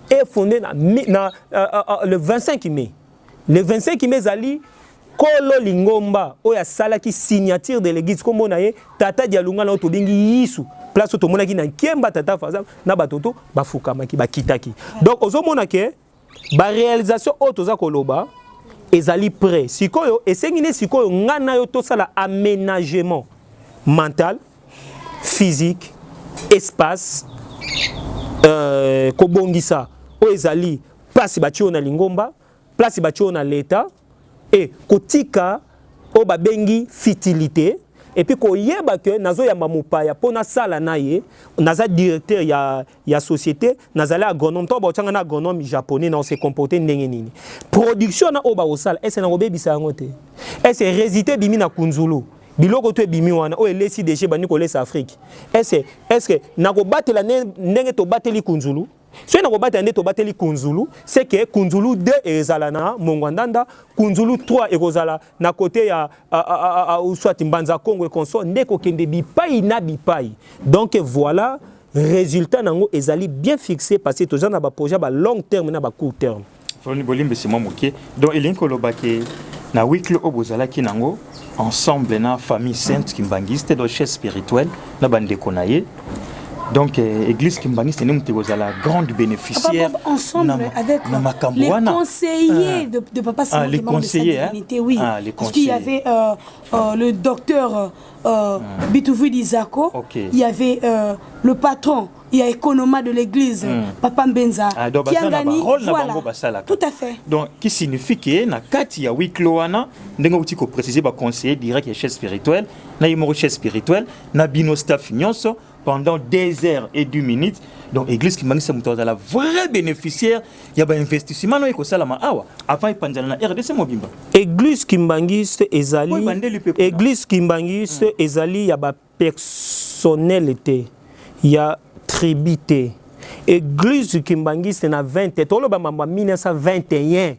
est fondée le 25 mai. Le 25 mai zali Kolo Lingomba oya sala ki signature de l'église comme na ye tata dialunga na to bengi yisu place to mona ki na kemba tata faza na batoto bafukama ki bakitaki. Donc ozomona ke ba réalisation otoza koloba ezali prêt sikoyo esengine sikoyo ngana yo tosala aménagement mental physique espace kobongisa o ezali place batio na Lingomba place batio na l'état et kotika o babengi fitilité et puis koyeba que nazo ya mamupaya pona sala naye naza directeur ya société nazala agronome to ba na agronome japonais na se comporter ndenge nini production na o ba osala est na robebisa yango te est résidé bimi na kunzulu biloko to bimi wana o elesi déchet bani ko lesa Afrique est que na ko batela ndenge to bateli kunzulu so na ko batela to bateli kunzulu c'est que kunzulu 2 ezalana mongwandanda kunzulu 3 ekozala na côté ya soit mbanza Congo et consort ndeko kende bipai na bipai. Donc voilà résultat nango ezali bien fixé parce que tous na ba projet ba long terme na ba court terme. Foni bolimbe c'est moi moké donc elinko lobake na weekly obozala ki nango ensemble na famille sainte kimbangiste do chef spirituel na bande konaye. Donc église kimbangiste ni mutikoza la grande bénéficiaire ensemble avec les conseillers de papa Simon les conseillers oui parce qu'il y avait le docteur Bitouvi Dizako, il y avait le patron, il y a économa de l'église Papa Mbenza qui a gagné tout à fait. Donc qui signifie que na kati ya wikloana ndenga uti ko préciser ba conseiller direct ya chef spirituel na yimo chef spirituel na bino staff nyonso pendant 2h02. Donc l'église qui m'a dit que la vraie bénéficiaire, il y a un investissement qui est awa avant il pendant la RDC mobimba. Église kimbangiste ezali église kimbangiste ezali il y a ba personnalité, il y a tribité. Église kimbangiste na 20 tolo ba mamba 1921.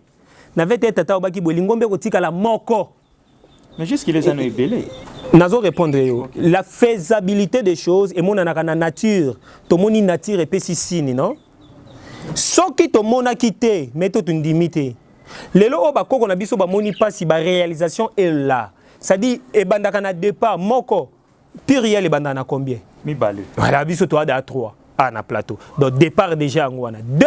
Na 21 tata obaki bolingombe kotika la moko. Mais jusqu'il les années belé. Nazo répondre yo. La faisabilité des choses et mon anaka na nature. To moni nature et pesi sini non. Soki to mona quitté mais to tundimité. Lelo o ba koko na biso ba moni pasi ba réalisation est là. Ça dit e bandaka na départ moko piriel e bandana combien? Mi balé. Voilà biso to à 3 na plateau. Donc départ déjà ngwana. 2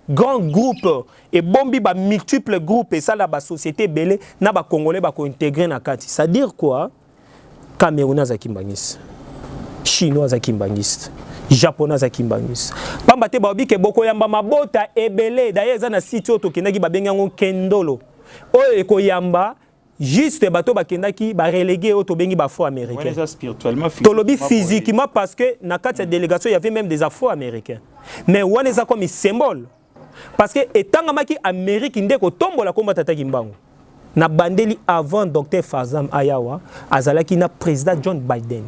grands groupes et bombi ba multiples groupes et ça la ba société belé na ba congolais ba ko intégrer na kati. Ça dire quoi? Camerounais za kimbangis. Chinois za kimbangis. Japonais za kimbangis. Pamba te ba obi ke boko yamba mabota ebele d'ailleurs za na site auto kendaki ba bengango kendolo. Oyo ko yamba juste bato ba kendaki ba relégué auto bengi ba faux américains. Ça spirituellement tolobi physiquement parce que na kati délégation il y avait même des afro américains. Mais on ça comme symbole. Parce que etangamaki Amérique ndeko tombola komba tata kimbango. Na bandeli avant Dr Fazam Ayawa, azalaki na président John Biden.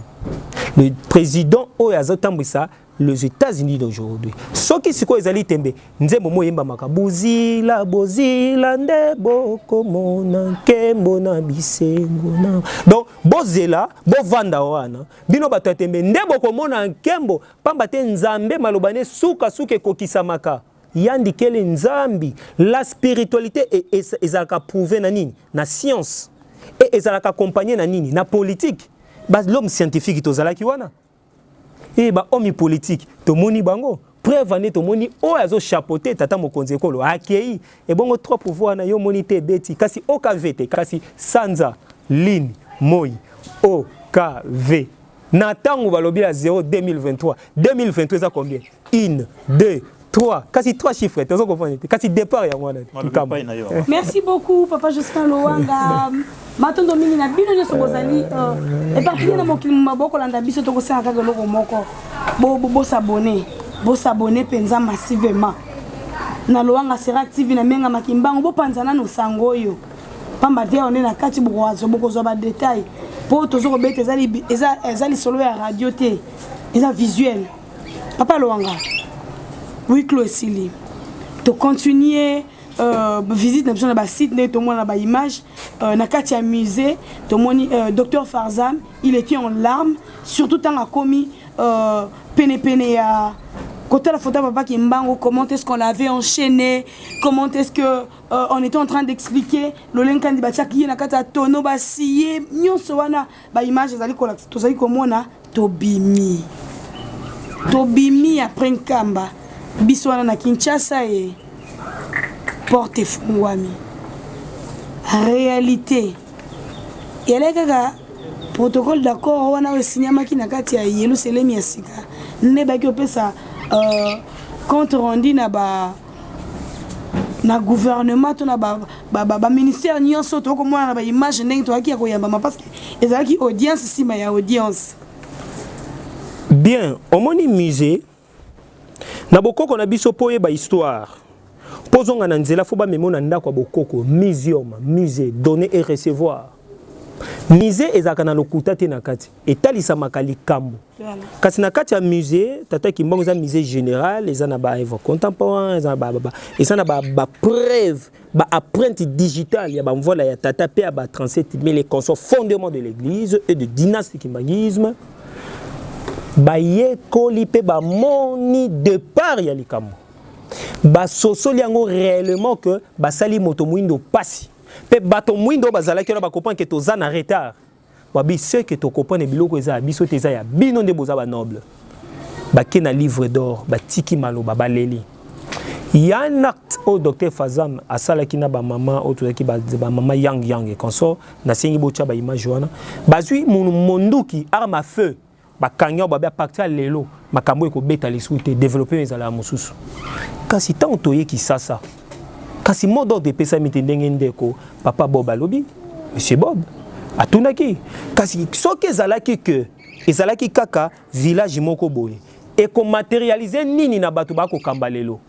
Le président Oyazotambisa les États-Unis d'aujourd'hui. Ce qui siko ezali tembe, nzembo moyemba makabuzi la bozila ndebo komona kembo na bisengo na. Donc bozela, bovanda wana, bino bato tembe ndebo komona kembo, pamba te nzambe malobane suka suke kokisamaka. Yandi kele nzambi, la spiritualité ezalaka prouvé na nini, na science et ezalaka accompagné na nini, na politique. Bas l'homme scientifique tozalaki wana. Et ba homme politique to moni bango, preuve ane to moni o azo chapeauter tata mokonzi ekolo akei et bongo trois pouvoirs na yo moni te beti kasi OKV kasi Sanza Lin Moi OKV. Na tango balobi à 0 2023. 2023 ça combien? 1 2 3, quasi 3 chiffres, tu as compris? Quasi départ ya mwana. Merci beaucoup papa Jospin Lowanga. Matondo mingi na bino nyoso bozali éparpillé na mokili maboko landa biso to kosala kaka loko moko. Bo s'abonner penza massivement. Na Lowanga sera active na menga makimbango bo panzana no sango yo. Pamba te on est na kati boko zo ba détail. Po tozo kobeta ezali solo ya radio te. Eza visuel. Papa Lowanga. Oui, Closili. To continuer visite na ba site ne to mona ba image na katia musée to moni docteur Farzam, il était en larmes surtout tant a commis pene ya côté la photo papa Kimbango, comment est-ce qu'on l'avait enchaîné, comment est-ce que on était en train d'expliquer le lenkan di batia ki na katia tono ba siye nyonso wana ba image ezali ko to zali komona tobimi après Nkamba Biswana na Kinshasa et porte fungwami. Réalité. Et là kaka protocole d'accord wana we signama ki na kati ya Yerusalem ya sika. Ne ba ki opesa compte rendu na gouvernement to na ba ministère nyonso to ko mona ba image ndenge to aki ya koyamba parce que ezaki audience sima ya audience. Bien, au moni musée na bokoko na biso po yeba histoire pozonga na nzela fo ba memona ndako bokoko museum musée donner et recevoir musée ezaka na lokuta te na kati etalisa makali kambo kasi na kati ya musée tata Kimbango za musée général eza na ba œuvre contemporain eza na ba preuve ba empreinte digitale ya ba mvola ya tata pe ba 37 mais les consorts fondements de l'église et de dynastie kimbangisme baye kolipe ba moni départ ya likamo ba sosoli yango réellement que ba sali moto mwindo pasi pe bato mwindo bazalaki na ba comprendre que toza na retard ba bi ce que to comprendre biloko eza biso teza ya bino nde boza ba noble ba ke na livre d'or ba tiki maloba ba leli ya un acte au docteur Fazam asalaki na ba mama otozaki ba mama yang et consort na sengi bocha ba image wana bazui monduki arme à feu bakanya babia partir lelo makambo ekobeta lisuite développer ezala mosusu kasi tant toyeki sasa kasi modo de pesa mitendenge ndeko papa Bob alobi monsieur Bob atunaki kasi soki ezalaki kaka village moko boye eko matérialiser nini na bato bako kamba lelo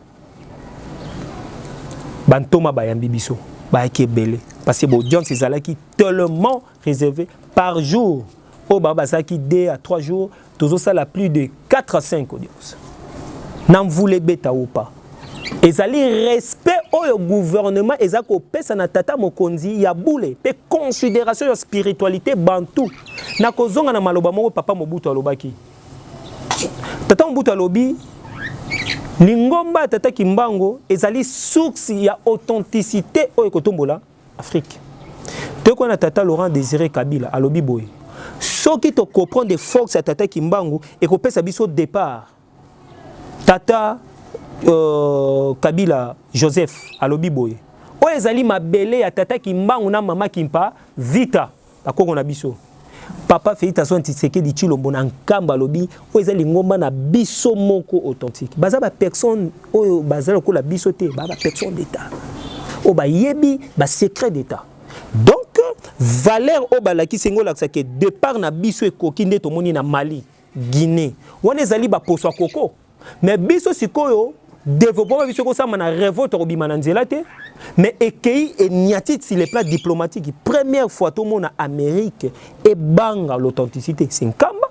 bantoma bayambi biso bayaki ebele parce que l'audience ezalaki tellement réservée par jour. Au Babasaki 2 à 3 jours, tous ça la plus de 4 à 5 audiences. N'en voulez bêta ou pas. Et ça les respect au oyo gouvernement ezako pesa na tata mokonzi ya boule pe considération ya spiritualité bantu na kozonga na maloba moko papa Mobutu alobaki tata Mobutu alobi lingomba tata Kimbangu ezali source ya authenticité oyo kotombola Afrique te ko na tata Laurent Désiré Kabila alobi boy soki to comprendre des forces à tata Kimbangu et ko pesa biso départ tata Kabila Joseph alobi boye oyo ezali mabele ya tata Kimbangu na mama Kimpa vita bakoko na biso papa Félix Tshisekedi Tshilombo na nkamba alobi oyo ezali ngomba na biso moko authentique baza ba personne oyo bazala ko la biso te ba personne d'état o ba yebi ba secret d'état donc valeur o balaki sengo la que départ na biso ekoki nde tomoni na Mali Guinée wana ezali ba poso koko mais biso sikoyo développement biso ko sama na révolte robima na nzela te mais ekei et niatit sur les plans diplomatiques première fois tout le monde en Amérique et banga l'authenticité c'est nkamba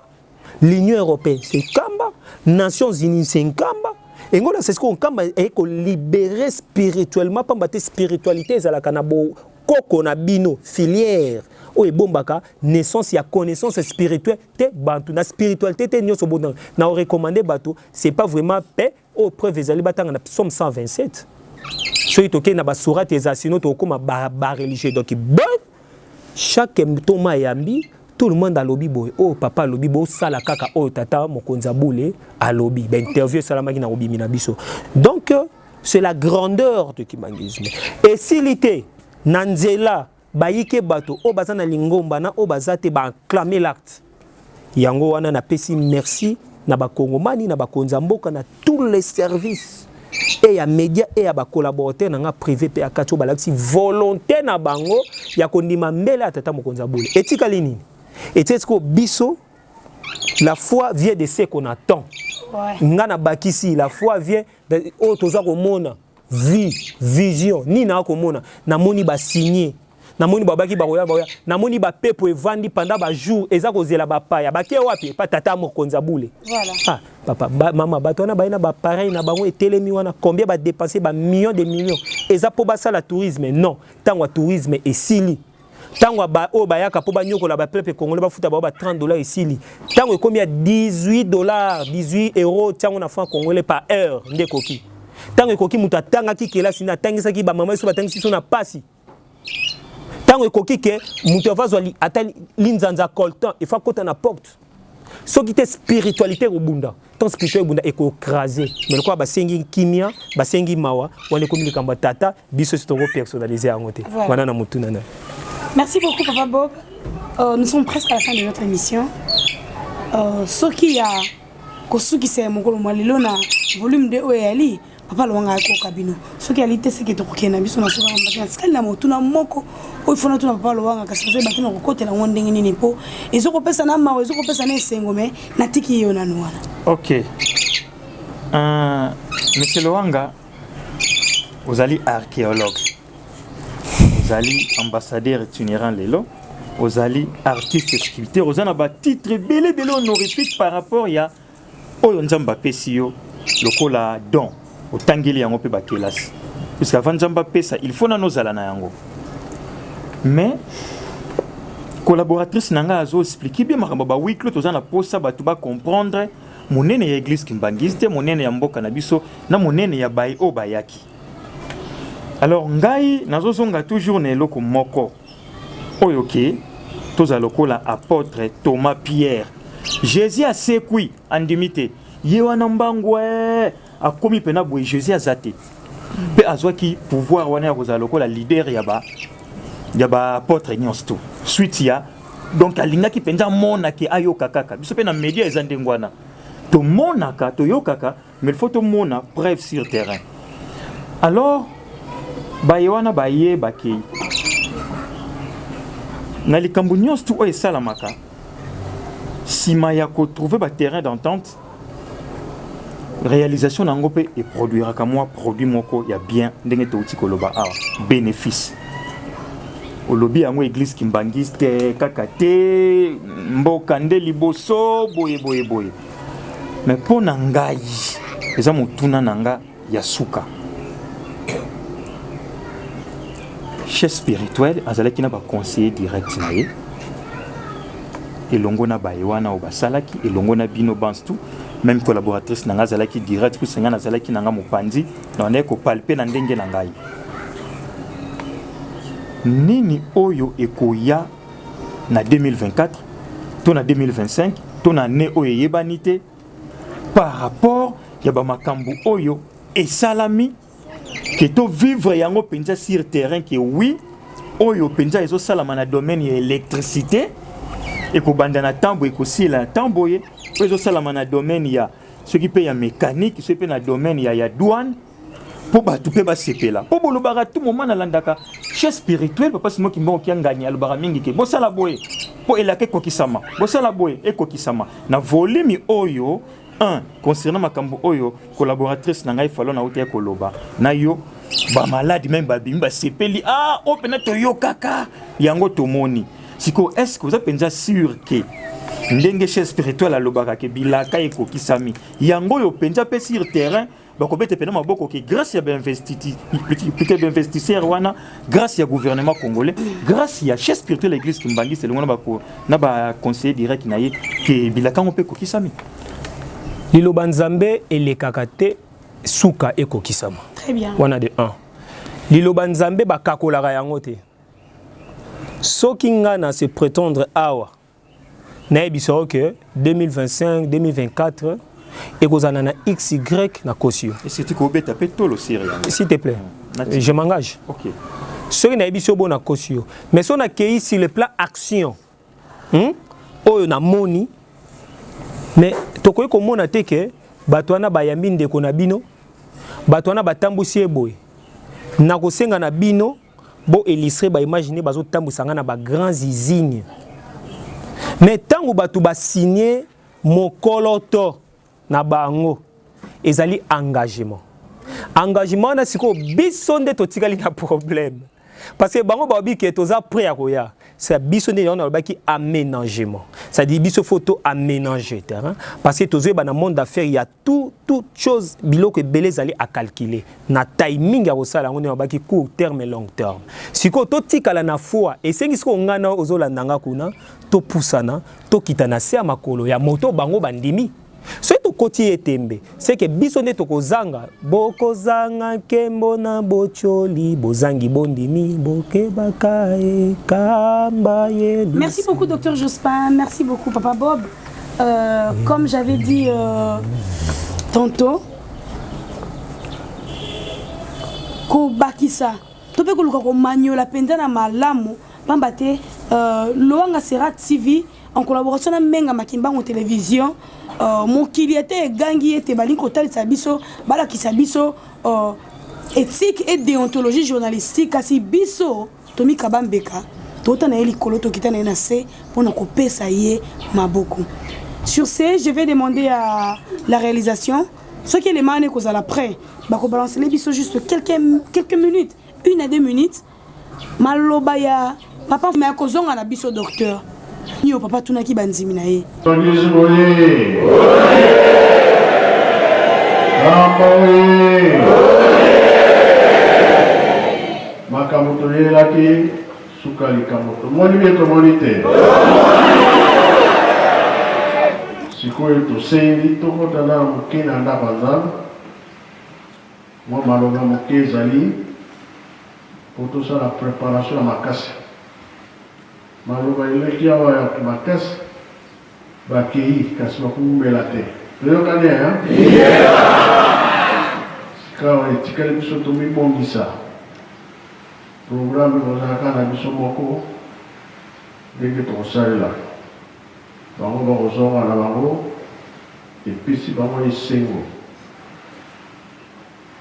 l'Union européenne c'est nkamba Nations Unies c'est nkamba et ngola c'est ce qu'on kamba et ko libérer spirituellement pas battre spiritualité za la kanabo koko na bino filière o ebombaka naissance ya connaissance spirituelle te bantu na spiritualité te nyoso bodang na recommander bato c'est pas vraiment paix au preuve ezali batanga na Psaume 127 so itoke na basourate eza sino to koma ba religieux donc bon chaque toma yambi tout le monde a lobby boy oh papa lobby bo sala kaka oh tata mokonza boule a lobby ben interview salamaki na lobby minabiso donc c'est la grandeur de kimangisme et s'ilité nanzela bayike bato o bazana lingomba na o bazate ba clamer l'acte yango wana na pesi merci na ba kongomani na ba konzamboka na tous les services et ya média et ya ba collaborateur na privé pe akacho balaxi volonté na bango ya kondima mbele atata mokonza bole etika lini etiko biso la foi vient de ce qu'on attend ngana bakisi la foi vient de o toza ko mona vision ni na ko mona na moni ba signer na moni babaki bakoya bakoya na moni ba pepo evandi pendant ba jour eza kozela ba paya bakie wapi pa tata mokonza bule voilà ah papa mama batona baina ba pareil na bango etelemi wana combien ba dépenser ba millions de millions eza po ba sala tourisme non tango tourisme esili tango ba o bayaka po ba nyoko la ba peuple congolais ba futa ba $30 esili tango ekomi ya $18 €18 tango na franc congolais par heure ndekoki tango ekoki muta tanga ki kela sina tangisa ki ba mama so batangisi so na pasi tango ekoki ke mutu avazwali ata linzanza coltan il faut kota na porte soki te spiritualité obunda ton spiritualité obunda ekokraser mais quoi basengi kimia basengi mawa wana komi likamba tata biso sitongo personnaliser yango te wana na mutu nana. Merci beaucoup papa Bob. Nous sommes presque à la fin de notre émission. Soki ya kosuki se mokolo malilo na volume de oyali papa lwanga ko kabino soki ali te seki to kokena biso na soka mbakina skali na motuna moko o ifona tuna papa lwanga kasi zo bakina ko kotela ngondenge nini po ezoko pesa na mawe ezoko pesa na esengo me na tiki yo na nwana. OK. Monsieur Lwanga vous allez archéologue. Vous allez ambassadeur itinérant lelo. Vous allez artiste sculpteur vous avez un titre belé honorifique par rapport ya oyo nzamba pesio lokola don otangeli yango pe bakelasi parce qu'avant nzamba pesa il faut na nozala na yango mais collaboratrice nanga azo expliquer bien makambo ba wiklo toza na posa batu ba comprendre monene ya église kimbangiste monene ya mboka na biso na monene ya bai o bayaki alors ngai nazo zonga toujours na eloko moko oyo ke toza lokola apôtre Thomas Pierre Jésus a sekui andimité yewana mbangwe akomi pena boye Jésus azate pe azwaki pouvoir wana ya kozala lokola leader ya ba apôtre nyonso suite ya donc alingaki penza monaki ayoka kaka biso pe na media ezande ngwana to monaka to yokaka mais il faut to mona preuve sur terrain alors ba yewana ba ye bakei na likambo nyonso oyo esalamaka sima ya trouver ba terrain d'entente réalisation nango pe et produira ka moi produit moko ya bien ndenge touti koloba a bénéfice au lobby yango église kimbangiste kakate mboka nde liboso boye mais pona ngai eza motuna nanga ya suka chef spirituel azalaki na ba conseiller direct na ye elongo na bayewana o basalaki elongo na bino banstu même collaboratrice na azalaki direct ku senga azalaki na mopandi na on ko palper na ndenge na ngai nini oyo ekoya na 2024 to na 2025 to na ne oyo yebanite par rapport ya ba makambu oyo esalami que to vivre yango penza sur terrain que oui oyo penza ezo salama na domaine ya électricité et ko banda na tambo e ko sila tambo ye ezo salama na domaine ya ce qui paye ya mécanique ce qui paye na domaine ya douane pour batu pe ba sepela pour bolobara tout moment na landaka chef spirituel papa simo ki mbongo kianganya alobara mingi ke bosala boye po elake kokisama bosala boye ekokisama na volume oyo. Un, concernant makambo oyo, collaboratrice na ngai falo na uti ya koloba. Na yo, ba malade même ba bimba sepeli. Ah, o pena to yo kaka. Yango tomoni. Siko, est-ce que vous avez pensé sûr que ndenge chef spirituel alobaka ke bilaka eko kisami. Yango yo penza pe sur terrain, ba ko bete pena maboko ke grâce ya investisseur wana, grâce ya gouvernement congolais, grâce ya chef spirituel l'église Kimbangi c'est le ngona ba ko na ba conseiller direct na ye ke bilaka ngo pe ko kisami. Liloba Nzambe elekakate suka ekokisama. Très bien. Wana de 1. Liloba Nzambe bakakolaka yango te. Soki nga na se prétendre awa na ebisoro que 2025 2024 ekozana na XY na kosio. Et c'est ko beta petolo sérieux. S'il te plaît. Je m'engage. OK. Soki na ebiso bona kosio. Mais si on a accueilli sur le plan action. Oyo na moni mais tokoyi komona te ke bato wana bayambi ndeko na bino bato wana batambusi eboye na kosenga na bino bo illustré ba imaginer bazo tambusanga na ba grands usines mais tango bato ba signer mokoloto na bango ezali engagement na siko biso nde totikali na problème parce que bango ba bi ke toza prêt à koya. C'est biso ne on a qui aménagement. Ça dit biso photo aménager terrain parce que tous dans le monde d'affaires il y a toute chose bilo que belé aller à calculer. Na timing ya osala on a qui court terme et long terme. Siko to tikala na foi et c'est ce qu'on ngana ozola nanga kuna to pusana to kitana se makolo ya moto bango bandimi. Ce to koti etembe c'est que biso ne to kozanga bokozanga kembo na bocholi bozangi bondimi boke bakae kamba ye. Merci beaucoup docteur Jospin, merci beaucoup papa Bob. Comme j'avais dit tantôt ko bakisa to pe ko luka ko manyola penda na malamu pambate Loanga Sera TV en collaboration avec Menga Makimbango Télévision. Mon kiliate gangi ete bali kotalisa biso bala kisabiso éthique et déontologie journalistique kasi biso Tomi Kabambeka tota na eli koloto kitana na se pona ko pesa ye maboko. Sur ce, je vais demander à la réalisation ce qui est les manes qu'on a après ba ko balancer les biso juste quelques minutes, 1 à 2 minutes. Maloba ya papa mais akozonga na biso docteur. Ni au papa tunaki banzimi na ye. Makamoto yelaki sukali kamoto. Moni bieto monite. Sikoyo to sendi to kota na mukina ndaba nzambe. Moi malonga mukezali pour tout ça la préparation à makasi. Maloba ileki awa ya makasi bakei kasi bakumbela te. Leo kanya ya? Sikawa etikali biso tomibongisa. Programme kozalaka na biso moko ndenge tokosalela. Bango bakozonga na bango epesi bango esengo.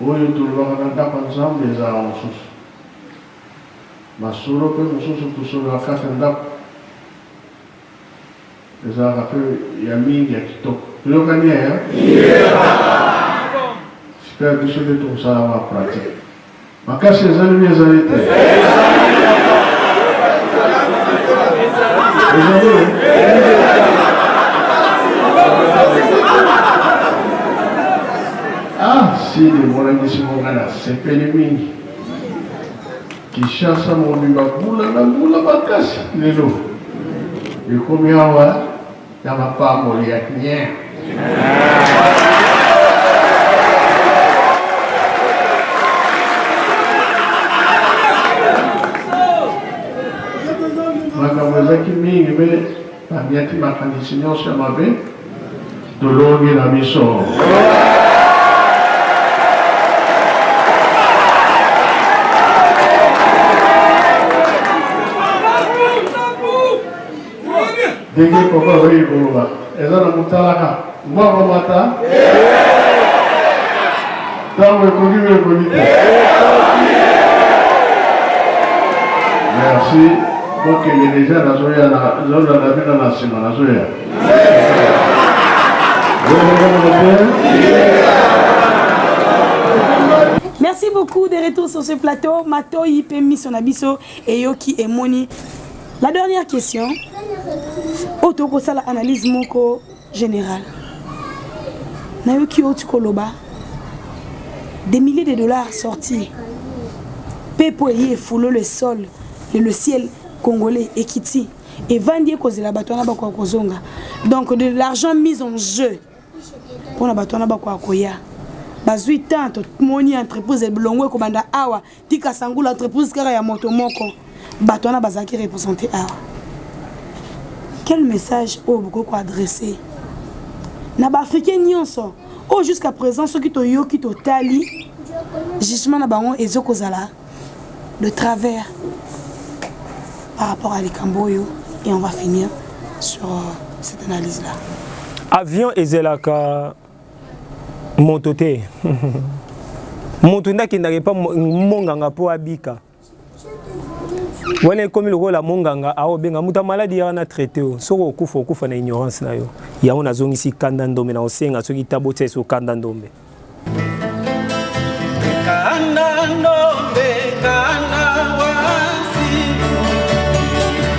Oyo tolobaka na ndako nzambe ezalaka mosusu. Masolo pe mosusu tosolola kaka ndako ezalaka pe ya mingi ya kitoko. Toyokani ya? Sika biso nde tokosala ma pratique. Makasi ezali mi ezali te. Ah, si de molangisi monga na sepeli mingi. Kishasa mobimba bula na bula makasi lelo. Ekomi awa ya mapambo ya kinye. Makamwezaki mingi me bamiaki makanisi nyonso ya mabe tolongi na biso. Denge papa oyi koloba eza na motalaka mbwa mata ntango ekoki me ekoki te. Merci bokende deja nazoya nazolanda bino na nsima nazoya. Merci beaucoup de retour sur ce plateau. Mato Yipemi Sonabiso et Yoki Emoni. La dernière question. Otoko sala analyse moko générale. Na yoki otiko loba. Des milliers de dollars sortis. Pepo yé foulot le sol et le ciel congolais et Kiti. Et Vandie kozela batona bakwa kozonga. Donc de l'argent mis en jeu pour na batona bakwa koya. Bazui tanto moni entreprise de blongwe kobanda awa tika sangula entreprise kara ya moto moko. Batona bazaki représenté awa. Quel message au beaucoup adressé? Naba africain nyonso. Oh jusqu'à présent ceux qui to yo qui to tali jugement na bango ezokozala de travers par rapport à l'Ikamboyo et on va finir sur cette analyse là. Avion ezelaka montoté. Montunda qui n'arrive pas monganga po abika. Wana comme le rôle la monganga a obenga muta maladie yana traité soko okufa na ignorance na yo. Ya ona zongi si kanda ndombe na osenga soki tabote so kanda ndombe. Kanda ndombe kanda wasi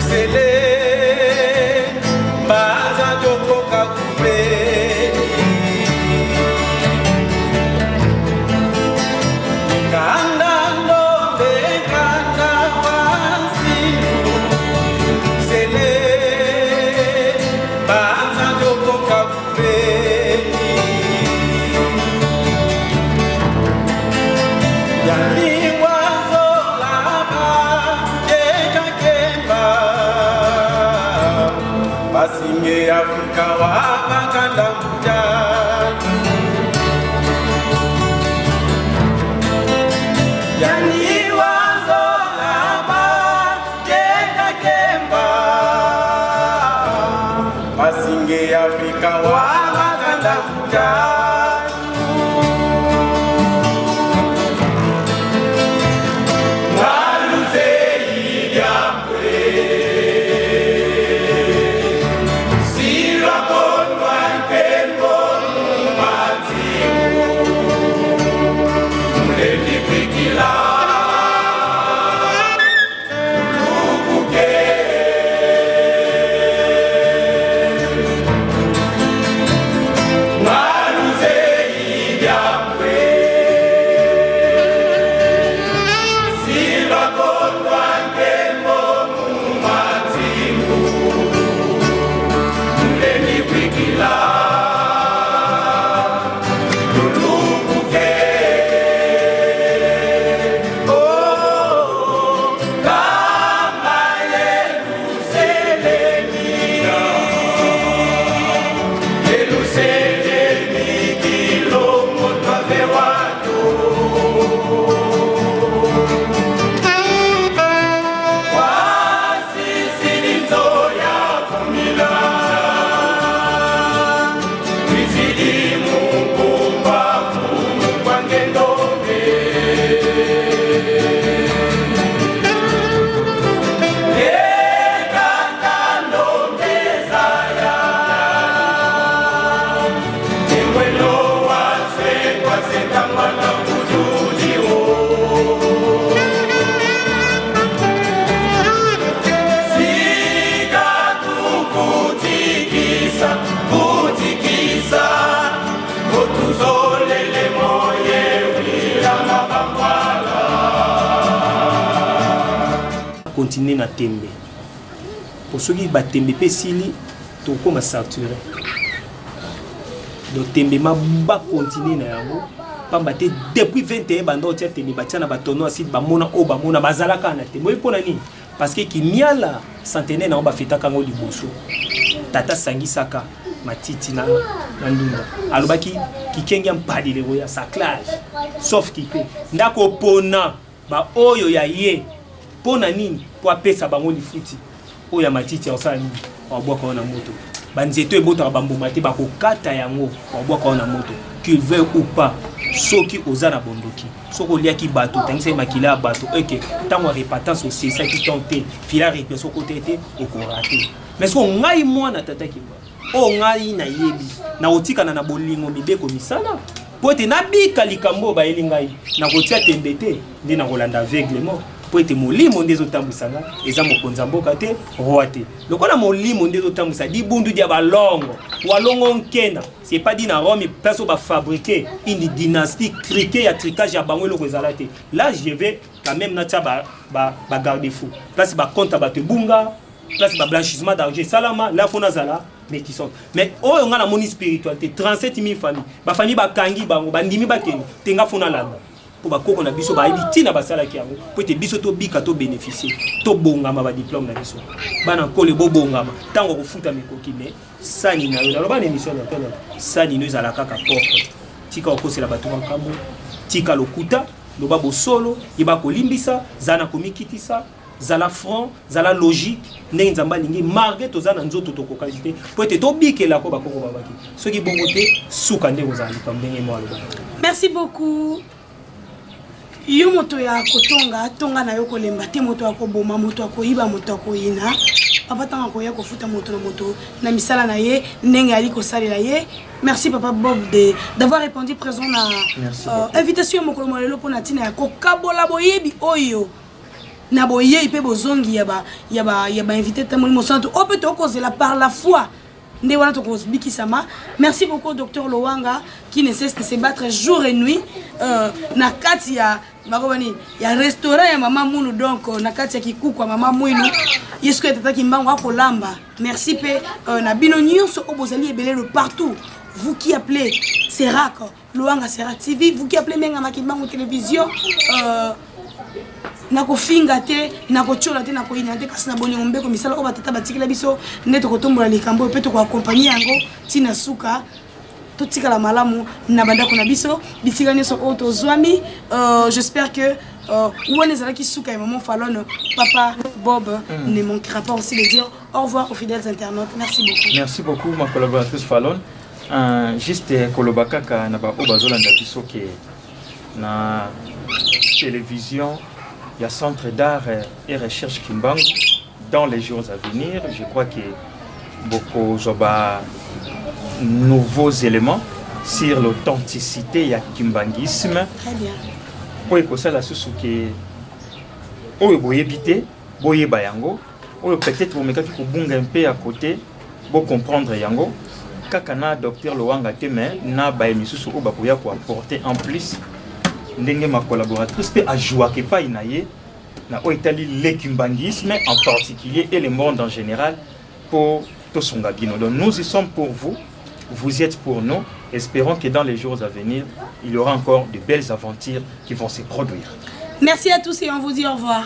sele baza jokoka kupe kanda ndombe kanda wasi sele baza jokoka kupe Basinge Afrika wa makanda kuja Yani wazo laba Jeka kemba Basinge Afrika wa makanda kuja Malu continuer na tembe pour ceux qui ba tembe pe sili to koma saturé donc tembe ma ba continuer na yango pamba te depuis 21 bando tia tembe ba tia na ba tono acide ba mona o ba mona bazalaka na tembe pona nini parce que kimiala centenaire na ba fetaka ngo liboso tata sangisaka matiti na ndunda alobaki kikengia mpadi lego ya saclage sauf kipe ndako pona ba oyo ya ye pona nini po apesa bango lifuti oyo ya matiti osala nini wabwaka na moto banzeto ebota bambuma te bakokata yango wabwaka na moto qu'il veuille ou pas soki oza na bondoki soko liaki bato tangisa makila bato eke tango repentance aussi ça qui tente fila répression côté te okorate mais so ngai mwana tata kimba o ngai na yebi na otikana na bolingo mibeko misala po ete nabika likambo ba elingai na kotia tembete ndi na kolanda aveuglement po ete molimo ndezo tambusanga eza mokonza mboka te roi te lokola molimo ndezo tambusa di bundu dia balongo walongo nkena c'est pas dit na Rome place ba fabriquer une dynastie criquée ya tricage ya bango loko ezala te là je vais quand même na tia ba garder fou place ba compte ba te bunga place ba blanchissement d'argent salama là fona zala mais qui sont mais oyo nga na moni spiritualité 37 000 familles ba famille ba kangi bango bandimi ba keni tenga fona landa pour ba koko na biso ba ebiti na basala ki yango pour te biso to bika to bénéficier to bongama ba diplôme na biso bana kole bo bongama tango ko futa mikoki mais sani na yo na ba émission na tona sani no ezala kaka porte tika okosela bato makambo tika lokuta loba bo solo yeba ko limbisa zana komikitisa zala franc zala logique ndenge nzamba lingi marge tozana nzoto to kokalité pour te to bikela ko bakoko babaki soki bongo te suka ndenge ozali comme ndenge mo aloba. Merci beaucoup. Yo moto ya kotonga tonga na yo kolemba te moto ya koboma moto ya koyiba moto ya koyina papa tanga koya kofuta moto na moto na misala na ye ndenge ali kosalela ye. Merci papa Bob d'avoir répondu présent na invitation mokolo molelo pona tina ya kokabola boyebi oyo na boye ipe bozongi ya ba invité tamoni mosanto o peut okozela par la foi. Merci beaucoup docteur Lowanga qui ne cesse de se battre jour et nuit na kati ya marobani ya restaurant ya mama Moulou donc na kati ya kikuku mama Moulou yesu tata kimbango akolamba. Merci pe na bino nyonso obozali ebele le partout vous qui appelez Serak Lowanga Serak TV vous qui appelez Menga Makimbango télévision nako finga te nako chola te nako ina te kasi na bolingo mbeko misala o batata batikela biso neto kotombola likambo pe to ko accompagner yango tina suka to tikala malamu na bandako na biso bitika nyoso o to zwami. J'espère que on ezala ki suka et maman Fallon papa Bob ne manquera pas aussi de dire au revoir aux fidèles internautes. Merci beaucoup. Merci beaucoup ma collaboratrice Fallon. Juste kolobakaka na ba obazolanda biso ke na télévision. Il y a Centre d'art et recherche Kimbangu dans les jours à venir. Je crois que beaucoup de nouveaux éléments sur l'authenticité et Kimbanguisme. Très bien. Oui, pour ça, la sousouke. Oui, vous évitez, vous y bayango. Oui, peut-être vous mettez un peu à côté pour comprendre yango. Kakana docteur Lowanga Teme na ba émission ou ba pour apporter en plus. Ndenge ma collaboratrice peut ajouer que pas inaye na oitali le kimbanguisme en particulier et le monde en général pour tout son gabino. Donc nous y sommes pour vous, vous y êtes pour nous. Espérons que dans les jours à venir, il y aura encore de belles aventures qui vont se produire. Merci à tous et on vous dit au revoir.